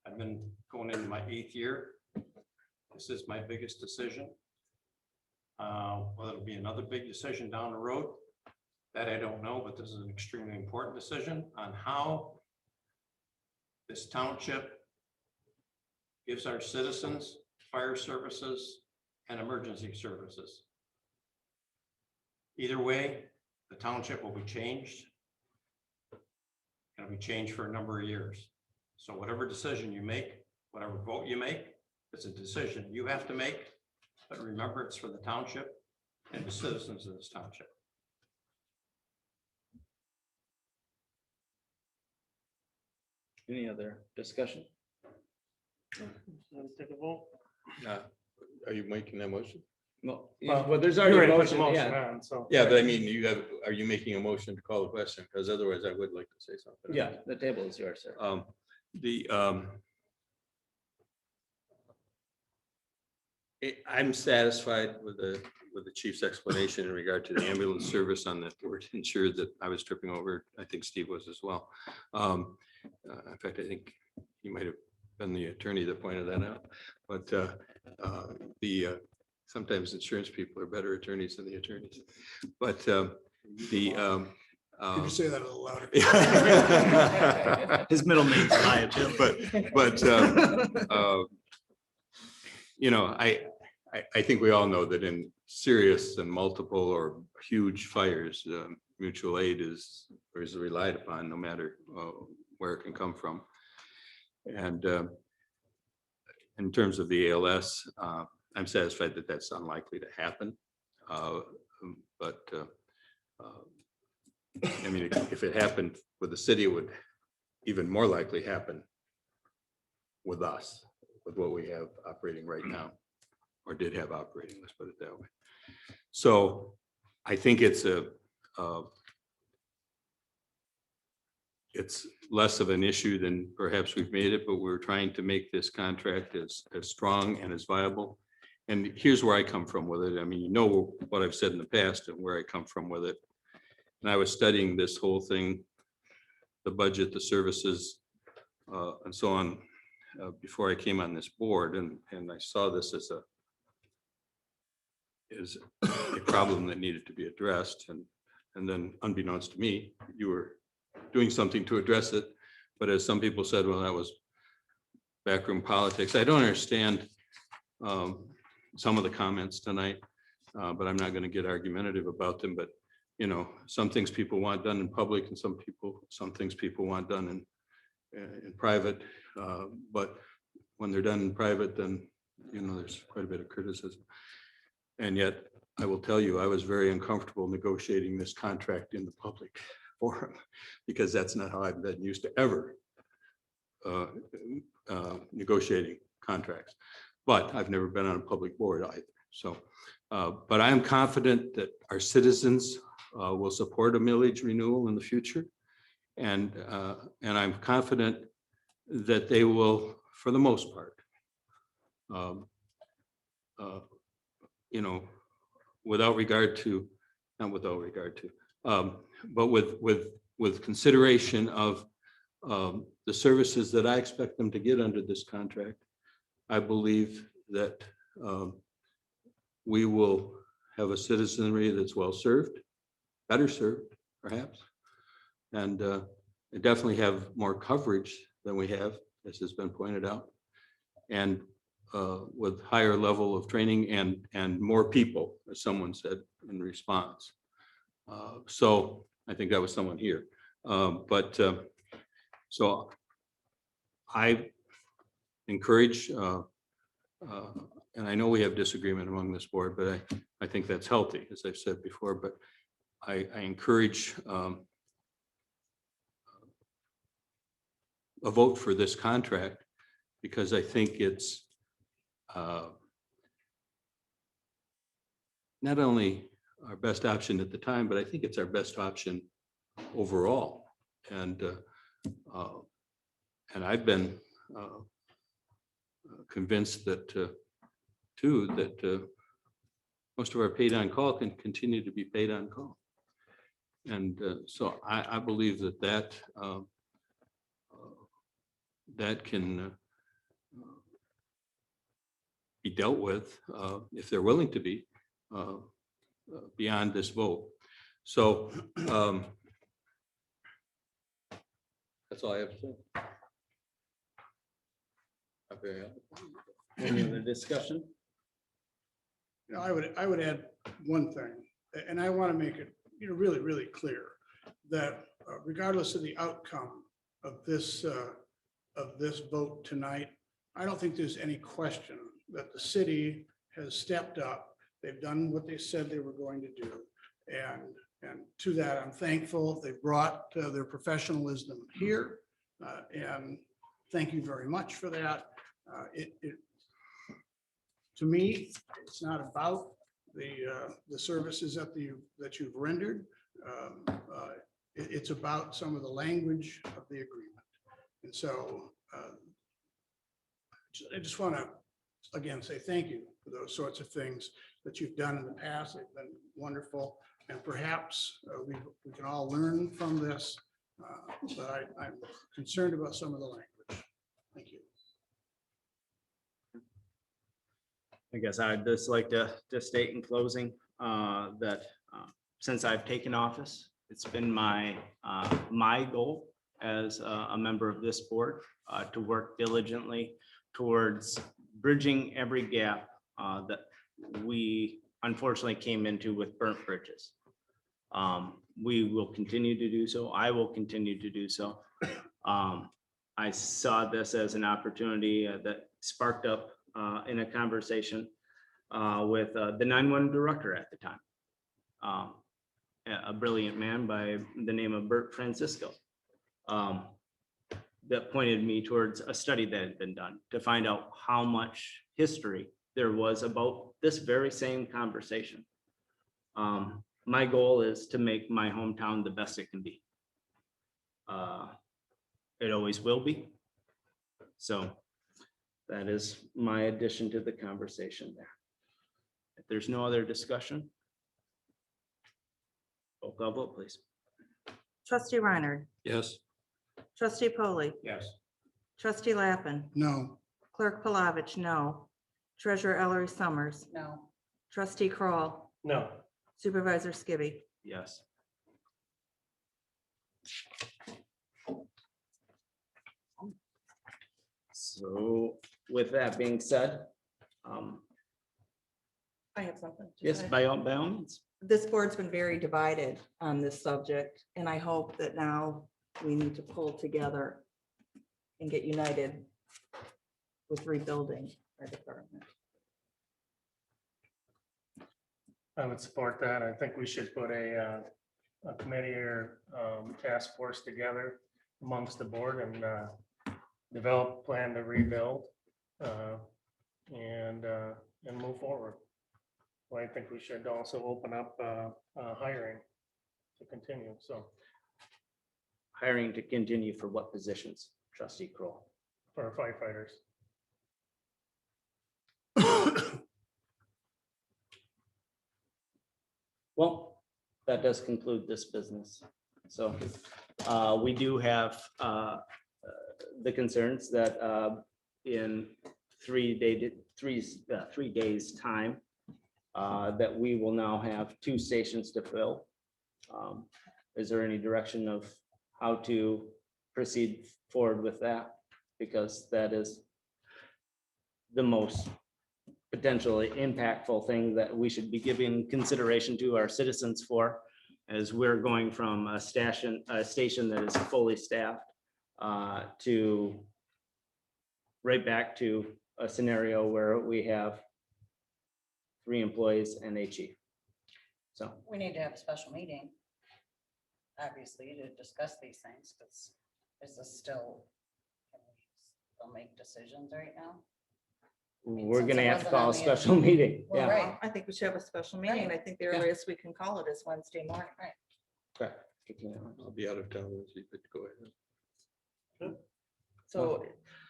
S2: I've been going into my 8th year. This is my biggest decision. Whether it'll be another big decision down the road, that I don't know, but this is an extremely important decision on how this township gives our citizens fire services and emergency services. Either way, the township will be changed. It'll be changed for a number of years. So whatever decision you make, whatever vote you make, it's a decision you have to make. But remember, it's for the township and the citizens of this township.
S1: Any other discussion?
S6: Let's take a vote.
S11: Are you making that motion?
S1: Well, there's already a motion, yeah.
S11: Yeah, but I mean, are you making a motion to call the question? Because otherwise I would like to say something.
S1: Yeah, the table is yours, sir.
S11: I'm satisfied with the chief's explanation in regard to the ambulance service on that word ensured that I was tripping over. I think Steve was as well. In fact, I think he might have been the attorney that pointed that out. But sometimes insurance people are better attorneys than the attorneys. But
S12: Could you say that a little louder?
S1: His middle name's Eliab too.
S11: But you know, I think we all know that in serious and multiple or huge fires, mutual aid is relied upon, no matter where it can come from. And in terms of the ALS, I'm satisfied that that's unlikely to happen. But I mean, if it happened with the city, it would even more likely happen with us, with what we have operating right now, or did have operating, let's put it that way. So I think it's less of an issue than perhaps we've made it, but we're trying to make this contract as strong and as viable. And here's where I come from with it. I mean, you know what I've said in the past and where I come from with it. And I was studying this whole thing, the budget, the services, and so on, before I came on this board, and I saw this as a problem that needed to be addressed. And then unbeknownst to me, you were doing something to address it. But as some people said, well, that was backroom politics. I don't understand some of the comments tonight, but I'm not going to get argumentative about them. But you know, some things people want done in public, and some things people want done in private. But when they're done in private, then you know there's quite a bit of criticism. And yet, I will tell you, I was very uncomfortable negotiating this contract in the public forum, because that's not how I've been used to ever negotiating contracts. But I've never been on a public board either. So, but I am confident that our citizens will support a millage renewal in the future, and I'm confident that they will, for the most part, you know, without regard to, not without regard to, but with consideration of the services that I expect them to get under this contract, I believe that we will have a citizenry that's well served, better served, perhaps, and definitely have more coverage than we have, as has been pointed out, and with higher level of training and more people, as someone said in response. So I think that was someone here. So I encourage, and I know we have disagreement among this board, but I think that's healthy, as I've said before, but I encourage a vote for this contract, because I think it's not only our best option at the time, but I think it's our best option overall. And I've been convinced that too, that most of our paid on call can continue to be paid on call. And so I believe that can be dealt with, if they're willing to be, beyond this vote. So that's all I have to say.
S1: Any other discussion?
S12: You know, I would add one thing, and I want to make it, you know, really, really clear that regardless of the outcome of this vote tonight, I don't think there's any question that the city has stepped up. They've done what they said they were going to do. And to that, I'm thankful. They brought their professionalism here. And thank you very much for that. To me, it's not about the services that you've rendered. It's about some of the language of the agreement. And so I just want to, again, say thank you for those sorts of things that you've done in the past. They've been wonderful. And perhaps we can all learn from this. But I'm concerned about some of the language. Thank you.
S1: I guess I'd just like to state in closing that since I've taken office, it's been my goal as a member of this board to work diligently towards bridging every gap that we unfortunately came into with burnt bridges. We will continue to do so. I will continue to do so. I saw this as an opportunity that sparked up in a conversation with the 911 director at the time. A brilliant man by the name of Bert Francisco. That pointed me towards a study that had been done to find out how much history there was about this very same conversation. My goal is to make my hometown the best it can be. It always will be. So that is my addition to the conversation there. If there's no other discussion, roll call vote, please.
S3: Trustee Reiner.
S11: Yes.
S3: Trustee Polly.
S4: Yes.
S3: Trustee Lappin.
S12: No.
S3: Clerk Palovich, no. Treasurer Ellery Summers.
S5: No.
S3: Trustee Kroll,
S4: No.
S3: Supervisor Skibby.
S1: Yes. So with that being said,
S3: I have something. to
S1: yes,
S3: say.
S1: by all means.
S3: This board's been very divided on this subject, and I hope that now we need to pull together and get united with rebuilding our department.
S13: I would support that. I think we should put a committee or task force together amongst the board and develop a plan to rebuild and move forward. Well, I think we should also open up hiring to continue. So
S1: Hiring to continue for what positions, Trustee Kroll?
S13: for firefighters.
S1: Well, that does conclude this business. So we do have the concerns that in 3 days' time, that we will now have 2 stations to fill. Is there any direction of how to proceed forward with that? Because that is the most potentially impactful thing that we should be giving consideration to our citizens for, as we're going from a station that is fully staffed to right back to a scenario where we have 3 employees and a chief. So
S14: We need to have a special meeting, obviously, to discuss these things, because is this still, can we still make decisions right now?
S1: we're
S14: since
S1: gonna
S14: it
S1: have to
S14: wasn't
S1: call
S14: on
S1: a
S14: the
S1: special meeting.
S14: Well,
S1: Yeah.
S14: right.
S3: I think we should have a special meeting. I think the
S1: Yeah.
S3: earliest we can call it is Wednesday morning.
S14: Right.
S1: Correct.
S11: I'll be out of town, so you could go ahead.
S3: So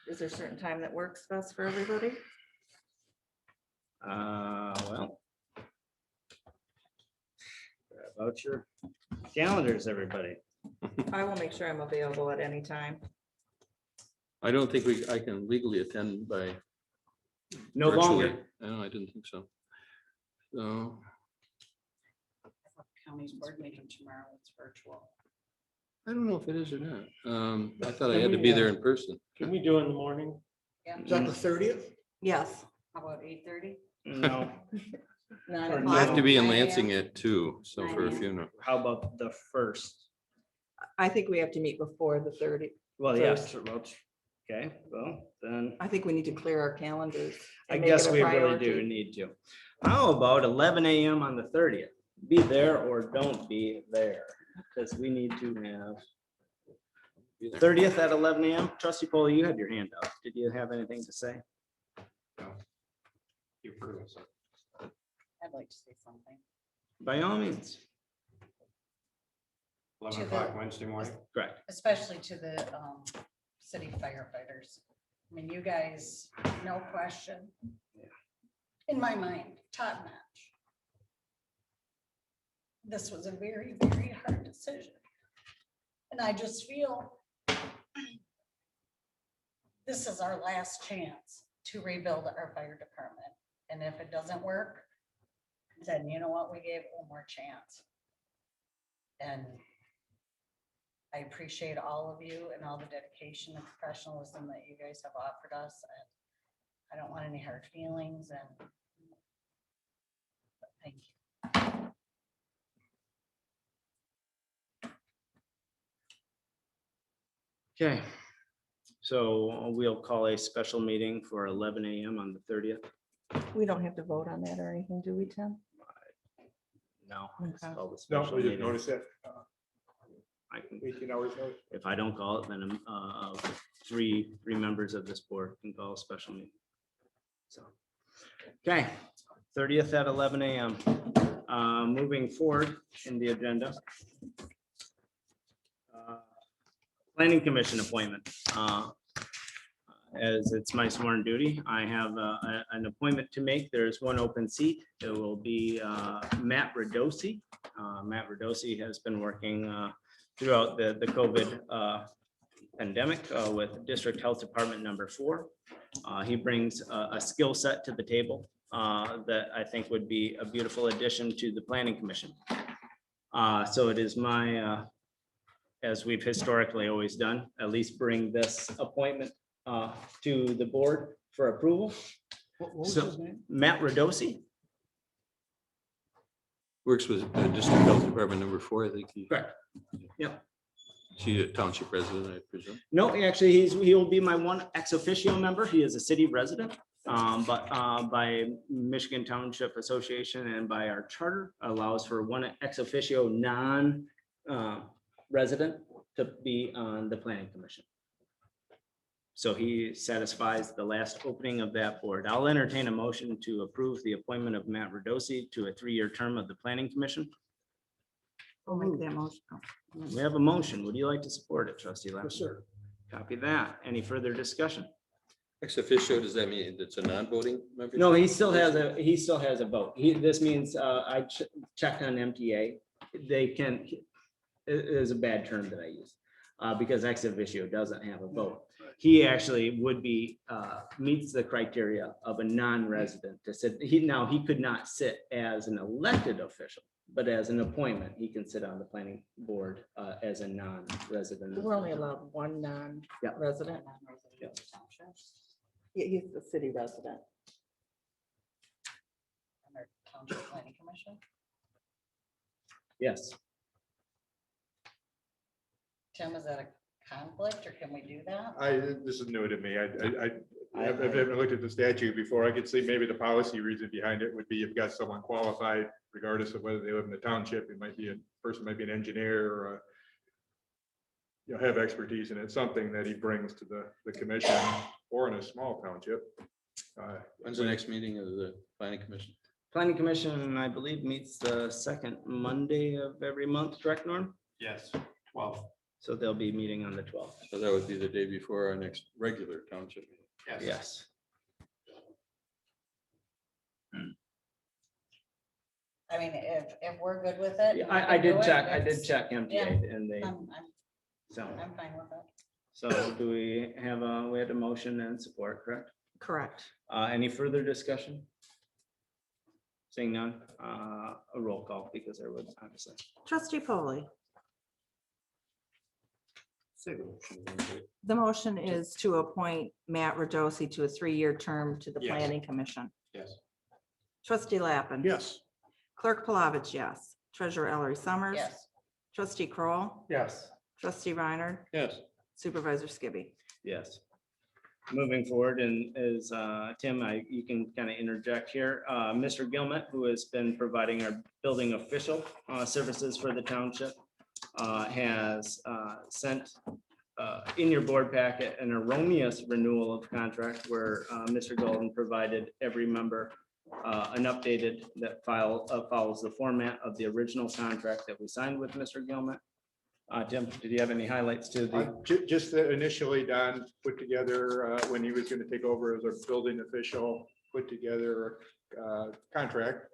S3: is there a certain time that works best for everybody?
S1: Well. Grab out your calendars, everybody.
S3: I will make sure I'm available at any time.
S11: I don't think I can legally attend by.
S1: No
S11: virtually.
S1: longer.
S11: No, I didn't think so. So,
S14: County's board meeting tomorrow, it's virtual.
S11: I don't know if it is or not. I thought I had to be there in person.
S13: Can we do it in the morning?
S14: Yeah,
S12: Is that the 30th?
S3: Yes.
S14: how about 8:30?
S1: No.
S14: 9
S1: Or
S11: You
S14: o'clock?
S11: have to be in
S14: 9 a.m.?
S11: Lansing at 2, so for a
S14: 9 a.m.
S11: funeral.
S1: How about the 1st?
S3: I think we have to meet before the 30.
S1: Well, yes. Okay, well, then
S3: I think we need to clear our calendars.
S1: I
S3: and make
S1: guess
S3: it a
S1: we really
S3: priority.
S1: do need to. How about 11 a.m. on the 30th? Be there or don't be there, because we need to have
S11: Be there.
S1: 30th at 11 a.m. Trustee Polly, you had your hand up. Did you have anything to say?
S14: I'd like to say something.
S1: By all means.
S14: 11 o'clock
S2: Wednesday morning.
S1: Correct.
S14: Especially to the city firefighters. I mean, you guys, no question. In my mind, top notch. This was a very, very hard decision. And I just feel this is our last chance to rebuild our fire department. And if it doesn't work, then you know what, we gave it one more chance. And I appreciate all of you and all the dedication and professionalism that you guys have offered us. And I don't want any hard feelings and but thank you.
S1: Okay. So we'll call a special meeting for 11 a.m. on the 30th.
S3: We don't have to vote on that or anything, do we, Tim?
S1: No. it's
S3: Okay.
S1: called a
S2: No,
S1: special
S2: we didn't
S1: meeting.
S2: notice it.
S1: I can,
S2: 18 hours notice.
S1: if I don't call it, then three members of this board can call a special meeting. So, okay, 30th at 11 a.m. Moving forward in the agenda. Planning Commission appointment. As it's my sworn duty, I have an appointment to make. There's one open seat. It will be Matt Radosi. Matt Radosi has been working throughout the COVID pandemic with District Health Department number 4. He brings a skill set to the table that I think would be a beautiful addition to the Planning Commission. So it is my, as we've historically always done, at least bring this appointment to the board for approval.
S7: What was
S1: So
S7: his name?
S1: Matt Radosi.
S11: Works with the District Health Department number 4, I think.
S1: Correct. Yep.
S11: She a township resident, I presume.
S1: No, actually, he'll be my one ex officio member. He is a city resident. But by Michigan Township Association and by our charter allows for one ex officio non-resident to be on the Planning Commission. So he satisfies the last opening of that board. I'll entertain a motion to approve the appointment of Matt Radosi to a 3-year term of the Planning Commission.
S3: I'll make that motion.
S1: We have a motion. Would you like to support it, trustee Lappin?
S12: Yes, sir.
S1: Copy that. Any further discussion?
S11: Ex officio, does that mean it's a non-voting member?
S1: No, he still has a vote. This means I checked on MTA. They can, it is a bad term that I use because ex officio doesn't have a vote. He actually would be, meets the criteria of a non-resident to sit. He could not sit as an elected official, but as an appointment, he can sit on the planning board as a non-resident.
S3: We're only allowed one non-resident.
S1: Yeah.
S3: Yeah, he's the city resident.
S14: Under Township Planning Commission.
S1: Yes.
S14: Tim, is that a conflict or can we do that?
S2: This is new to me. I haven't looked at the statute before. I could see maybe the policy reason behind it would be you've got someone qualified, regardless of whether they live in the township. It might be a person, might be an engineer or have expertise, and it's something that he brings to the commission or in a small township.
S11: When's the next meeting of the Planning Commission?
S1: Planning Commission, I believe, meets the second Monday of every month, correct, Norm?
S2: Yes, 12.
S1: So they'll be meeting on the 12th.
S11: So that would be the day before our next regular township meeting.
S1: Yes.
S14: I mean, if we're good with it.
S1: Yeah,
S14: we
S1: I
S14: can do
S1: did
S14: it,
S1: check,
S14: it's-
S1: MTA
S14: Yeah.
S1: and they,
S14: I'm
S1: so,
S14: I'm fine with it.
S1: so do we have we had a motion and support, correct?
S3: Correct.
S1: Any further discussion? Seeing none, a roll call because there was obviously.
S3: Trustee Foley. So the motion is to appoint Matt Radosi to a 3-year term to the
S2: Yes.
S3: Planning Commission.
S2: Yes.
S3: Trustee Lappin.
S12: Yes.
S3: Clerk Palovich, yes. Treasurer Ellery Summers.
S14: Yes.
S3: Trustee Kroll,
S13: Yes.
S3: Trustee Reiner,
S11: Yes.
S3: Supervisor Skibby.
S1: Yes. Moving forward and is Tim, you can kind of interject here. Mr. Gilmet, who has been providing our building official services for the township, has sent in your board packet an erroneous renewal of contract where Mr. Golden provided every member an updated that follows the format of the original contract that we signed with Mr. Gilman. Tim, did you have any highlights to the?
S2: Just that initially Don put together, when he was going to take over as a building official, put together a contract.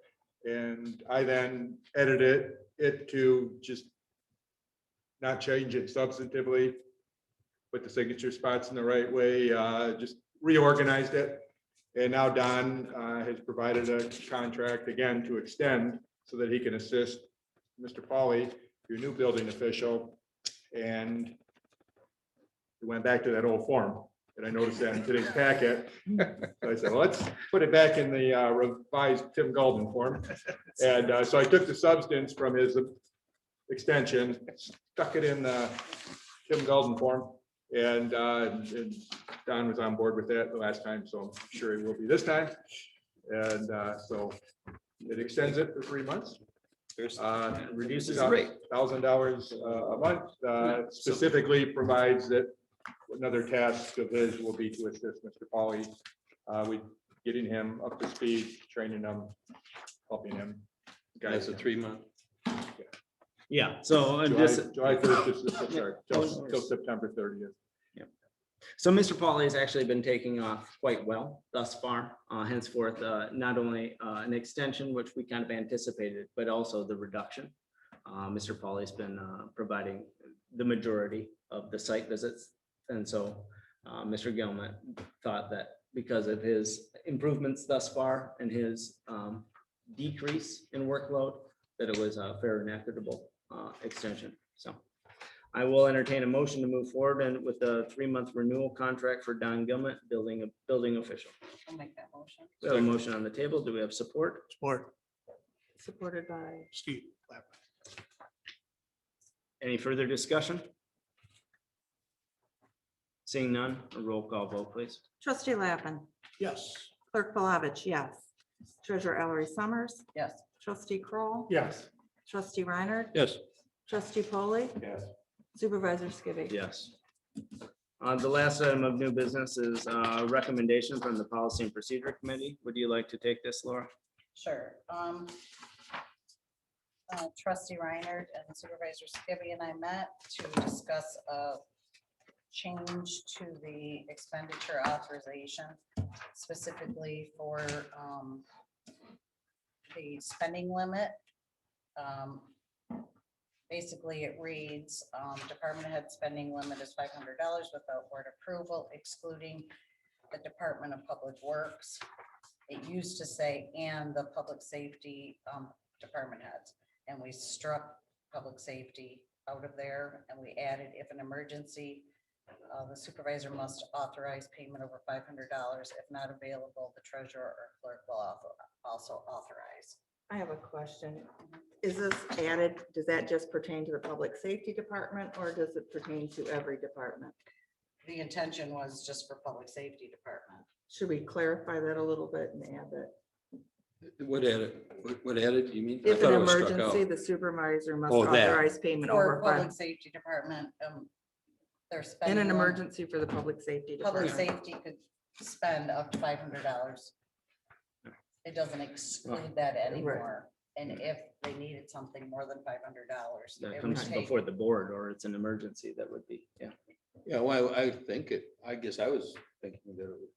S2: And I then edited it to just not change it substantively, put the signature spots in the right way, just reorganized it. And now Don has provided a contract again to extend so that he can assist Mr. Pauly, your new building official. And we went back to that old form, and I noticed that in today's packet. So I said, well, let's put it back in the revised Tim Golden form. And so I took the substance from his extension, stuck it in the Tim Golden form, and Don was on board with that the last time, so I'm sure he will be this time. And so it extends it for 3 months.
S1: Reduces the rate.
S2: $1,000 a month, specifically provides that another task of his will be to assist Mr. Pauly with getting him up to speed, training him, helping him.
S11: That's a 3 month.
S1: Yeah, so
S2: July 1st till September 30th.
S1: So Mr. Pauly has actually been taking off quite well thus far. Henceforth, not only an extension, which we kind of anticipated, but also the reduction. Mr. Pauly's been providing the majority of the site visits. And so Mr. Gilman thought that because of his improvements thus far and his decrease in workload, that it was a fair and equitable extension. So I will entertain a motion to move forward and with the 3-month renewal contract for Don Gilman, building official.
S14: I'll make that motion.
S1: We have a motion on the table. Do we have support?
S12: Support.
S3: Supported by,
S12: Steve.
S1: Any further discussion? Seeing none, a roll call vote, please.
S3: trustee Lappin,
S12: Yes.
S3: clerk Palovich, yes. Treasurer Ellery Summers,
S14: Yes.
S3: trustee Kroll,
S12: Yes.
S3: trustee Reiner,
S11: Yes.
S3: trustee Polly,
S2: Yes.
S3: supervisor Skibby.
S1: Yes. The last item of new business is a recommendation from the Policy and Procedure Committee. Would you like to take this, Laura?
S14: Sure. Trustee Reiner and Supervisor Skibby and I met to discuss a change to the expenditure authorization, specifically for the spending limit. Basically, it reads, department head spending limit is $500 without board approval, excluding the Department of Public Works. It used to say, and the public safety department heads, and we struck public safety out of there, and we added, if an emergency, the supervisor must authorize payment over $500. If not available, the treasurer or clerk will also authorize.
S3: I have a question. Is this added, does that just pertain to the public safety department or does it pertain to every department?
S14: The intention was just for public safety department.
S3: Should we clarify that a little bit and add that?
S11: What added, what added, you mean? I
S3: If
S11: thought
S3: an
S11: it was struck
S3: emergency,
S11: out.
S3: the supervisor must
S11: Oh, that.
S3: authorize payment
S14: For
S3: over
S14: public
S3: five.
S14: safety department, they're
S3: In
S14: spending.
S3: an emergency for the public safety
S14: Public
S3: department.
S14: safety could spend up to $500. It doesn't exclude that anymore. And if they needed something more than $500.
S1: That
S14: it would
S1: comes
S14: take-
S1: before the board, or it's an emergency, that would be, yeah.
S11: Yeah, well, I think it, I guess I was thinking that it would.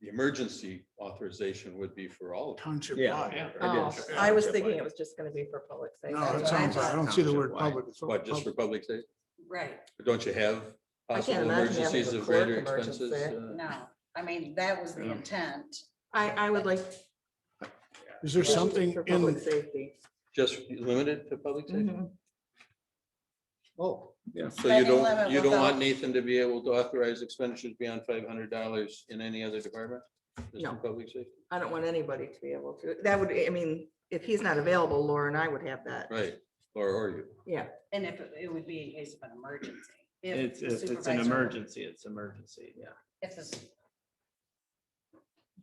S11: The emergency authorization would be for all. of them.
S12: Township.
S1: Yeah.
S12: wide.
S1: It
S3: Oh,
S1: is.
S3: I was thinking it was just gonna be for public safety.
S12: No,
S14: That's
S12: it
S14: what I
S12: sounds like, I don't see the word
S1: Township-wide.
S12: public. It's all
S11: What, just for
S12: public.
S11: public safety?
S14: Right,
S11: Don't you have
S3: I
S11: possible
S3: can't imagine having
S11: emergencies
S3: a
S11: of
S3: clerk
S11: greater expenses?
S3: emergency.
S14: no, I mean, that was the
S11: Yeah.
S14: intent.
S3: I would like.
S12: Is there something
S3: For
S12: in,
S3: public safety.
S11: Just limited to public safety?
S3: Mhm.
S11: Oh, yeah. So
S14: Spending limit
S11: you don't
S14: without-
S11: want Nathan to be able to authorize expenditures beyond $500 in any other department? Just
S3: No.
S11: in public safety?
S3: I don't want anybody to be able to. That would, I mean, if he's not available, Laura and I would have that.
S11: Right, or you.
S3: Yeah.
S14: And if it would be in case of an emergency. If
S1: It's,
S14: the
S1: if it's an
S14: supervisor-
S1: emergency, it's emergency, yeah.
S14: If this.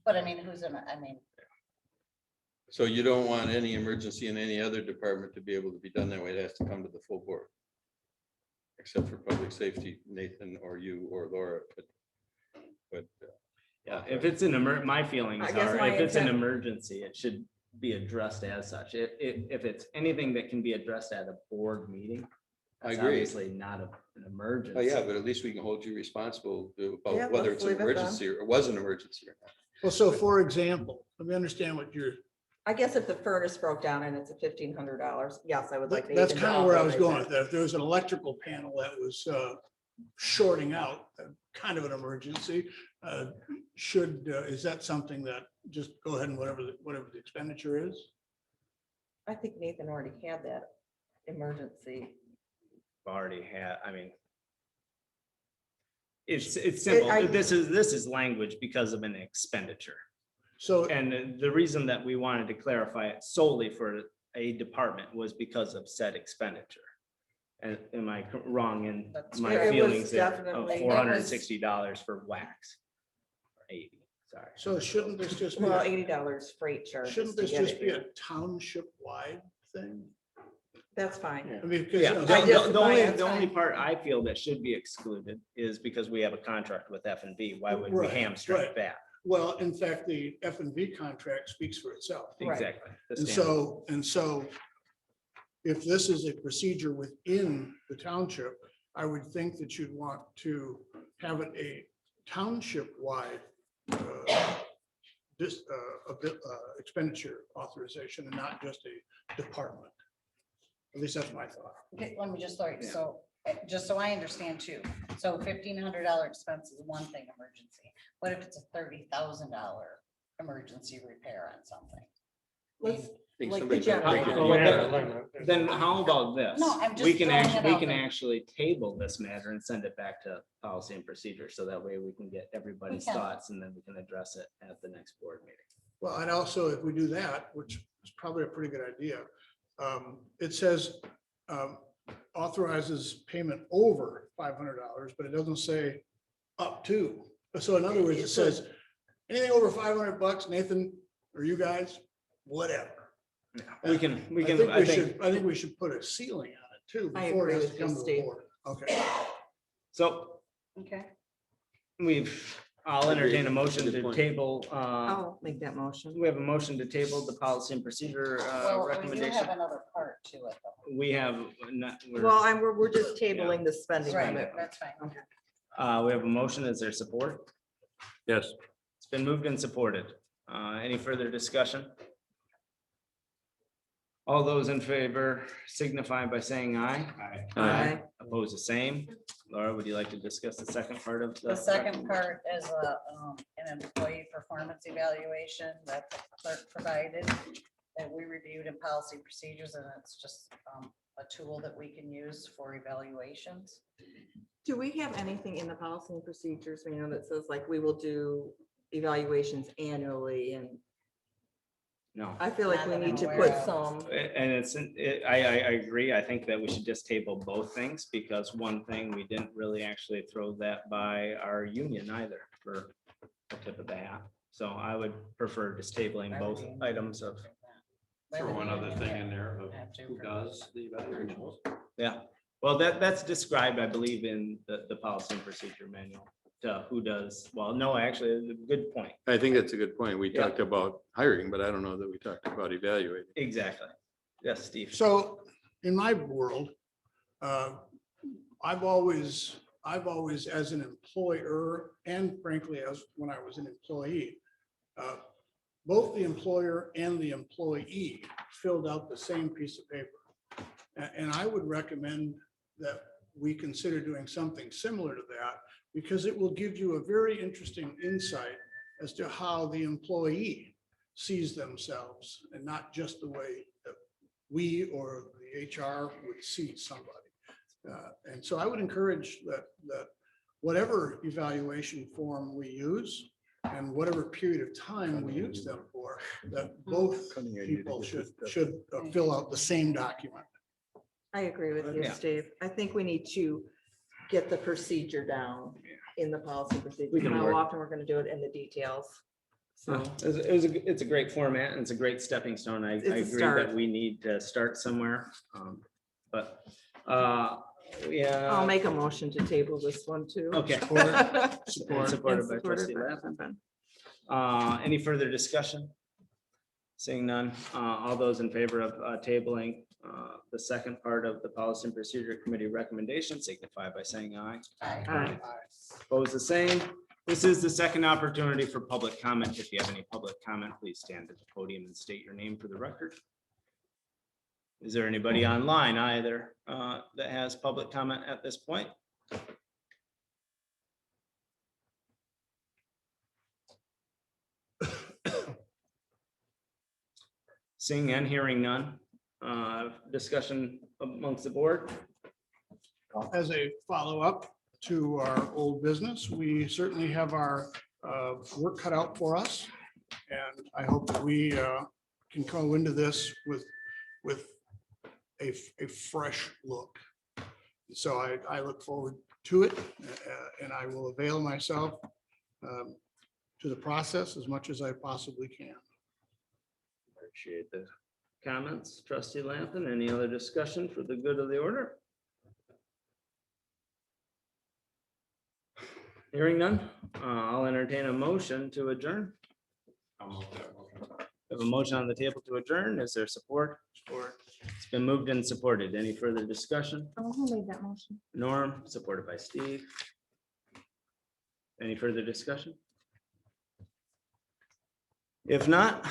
S14: But I mean, who's in, I mean,
S11: So you don't want any emergency in any other department to be able to be done that way. It has to come to the full board. Except for public safety, Nathan or you or Laura, but
S1: Yeah, if it's my feelings
S3: I guess
S1: are,
S3: my
S1: if it's an
S3: intent-
S1: emergency, it should be addressed as such. If it's anything that can be addressed at a board meeting,
S11: I
S1: that's
S11: agree.
S1: obviously not an emergency.
S11: Oh, yeah, but at least we can hold you responsible
S3: Yeah,
S11: about whether
S3: let's
S11: it's an
S3: leave it then.
S11: emergency or was an emergency or not.
S12: Well, so for example, let me understand what you're,
S3: I guess if the furnace broke down and it's a $1,500, yes, I would like.
S12: that's
S3: Nathan to
S12: kind of where I was
S3: authorize
S12: going
S3: that.
S12: with that. If there was an electrical panel that was shorting out, kind of an emergency, is that something that just go ahead and whatever the expenditure is?
S3: I think Nathan already had that emergency.
S1: Already had, I mean. It's simple.
S3: I-
S1: This is language because of an expenditure.
S12: So,
S1: And the reason that we wanted to clarify it solely for a department was because of said expenditure. And am I wrong in
S14: That's
S1: my
S14: correct.
S3: It was
S1: feelings there of
S3: definitely-
S1: $460 for wax? Or 80, sorry.
S12: so shouldn't this just be,
S3: Well, $80 freight charge.
S12: shouldn't this just be a township-wide thing?
S3: That's fine.
S12: I mean, because,
S1: Yeah,
S12: you know,
S3: I just-
S1: the only,
S3: that's
S1: the only
S3: fine.
S1: part I feel that should be excluded is because we have a contract with F and B. Why would we
S12: Right,
S1: hamstring
S12: right.
S1: that?
S12: well, in fact, the F and V contract speaks for itself.
S3: Right.
S1: Exactly. the
S12: And
S1: standard.
S12: so if this is a procedure within the township, I would think that you'd want to have it a township-wide expenditure authorization and not just a department. At least that's my thought.
S14: Okay, let me just start,
S1: Yeah.
S14: so, just so I understand too, so $1,500 expense is one thing, emergency. What if it's a $30,000 emergency repair on something?
S3: Let's,
S11: Think
S3: like the
S11: somebody can
S3: general.
S11: break it
S1: Well,
S11: down.
S1: Then how about this?
S14: No, I'm just
S1: We can
S14: throwing it
S1: actually, we
S14: out
S1: can
S14: there.
S1: actually table this matter and send it back to policy and procedure, so that way we can get everybody's
S14: can.
S1: thoughts and then we can address it at the next board meeting.
S12: Well, and also if we do that, which is probably a pretty good idea, it says authorizes payment over $500, but it doesn't say up to. So in other words, it says anything over $500, Nathan, or you guys, whatever.
S1: We can,
S12: I think we should put a ceiling on it too.
S3: I
S12: before it
S3: agree
S12: has to
S3: with you,
S12: come to the
S3: Steve.
S12: board. Okay.
S1: so
S14: Okay,
S1: I'll entertain a motion
S11: Good
S1: to
S11: point.
S1: table,
S3: I'll make that motion.
S1: we have a motion to table the policy and procedure
S14: well, we do
S1: recommendation.
S14: have another part to it though.
S1: We have, not,
S3: Well, we're just tabling the spending
S14: Right,
S3: limit.
S14: that's fine.
S1: we have a motion. Is there support?
S11: Yes.
S1: It's been moved and supported. Any further discussion? All those in favor signify by saying aye.
S3: Aye.
S1: Oppose the same. Laura, would you like to discuss the second part of the?
S14: The second part is an employee performance evaluation that the clerk provided that we reviewed in policy procedures, and it's just a tool that we can use for evaluations.
S3: Do we have anything in the policy and procedures, you know, that says like we will do evaluations annually, and
S1: No.
S3: I feel like
S14: Not
S3: we
S14: that
S3: need
S14: I'm
S3: to
S14: aware
S3: put
S14: of.
S3: some.
S1: And I agree. I think that we should just table both things, because one thing, we didn't really actually throw that by our union either for a tip of the hat. So I would prefer just tabling both items of,
S11: Throw one other thing in there of
S14: Have to
S11: who
S14: for-
S11: does the evaluations.
S1: yeah. Well, that's described, I believe, in the policy and procedure manual. Who does, well, no, actually, it's a good point.
S11: I think that's a good point. We
S1: Yeah.
S11: talked about hiring, but I don't know that we talked about evaluating.
S1: Exactly. Yes, Steve.
S12: So in my world, I've always, as an employer and frankly, as when I was an employee, both the employer and the employee filled out the same piece of paper. And I would recommend that we consider doing something similar to that, because it will give you a very interesting insight as to how the employee sees themselves, and not just the way that we or the HR would see somebody. And so I would encourage that whatever evaluation form we use and whatever period of time we use them for, that both people should fill out the same document.
S3: I agree with you,
S1: Yeah.
S3: Steve. I think we need to get the procedure down in the policy procedure,
S1: We can
S3: how
S1: work.
S3: often we're gonna do it, and the details. So,
S1: It's a great format, and it's a great stepping stone. I
S3: It's a
S1: agree
S3: start.
S1: that we need to start somewhere. But, yeah.
S3: I'll make a motion to table this one too.
S1: Okay.
S12: Support.
S1: Supported by
S3: And
S1: trustee
S3: by
S1: Lappin.
S3: Lappin.
S1: Any further discussion? Seeing none, all those in favor of tabling the second part of the Policy and Procedure Committee recommendation signify by saying aye.
S14: Aye.
S1: Opposed, the same. This is the second opportunity for public comment. If you have any public comment, please stand at the podium and state your name for the record. Is there anybody online either that has public comment at this point? Seeing and hearing none, discussion amongst the board.
S12: As a follow-up to our old business, we certainly have our work cut out for us. And I hope that we can go into this with a fresh look. So I look forward to it, and I will avail myself to the process as much as I possibly can.
S1: Appreciate the comments. Trustee Lampin, any other discussion for the good of the order? Hearing none, I'll entertain a motion to adjourn. We have a motion on the table to adjourn. Is there support? It's been moved and supported. Any further discussion?
S3: I'll leave that motion.
S1: Norm, supported by Steve. Any further discussion? If not,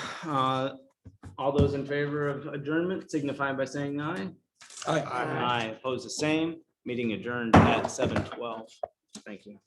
S1: all those in favor of adjournment signify by saying aye. Aye. Opposed, the same. Meeting adjourned at 7:12. Thank you.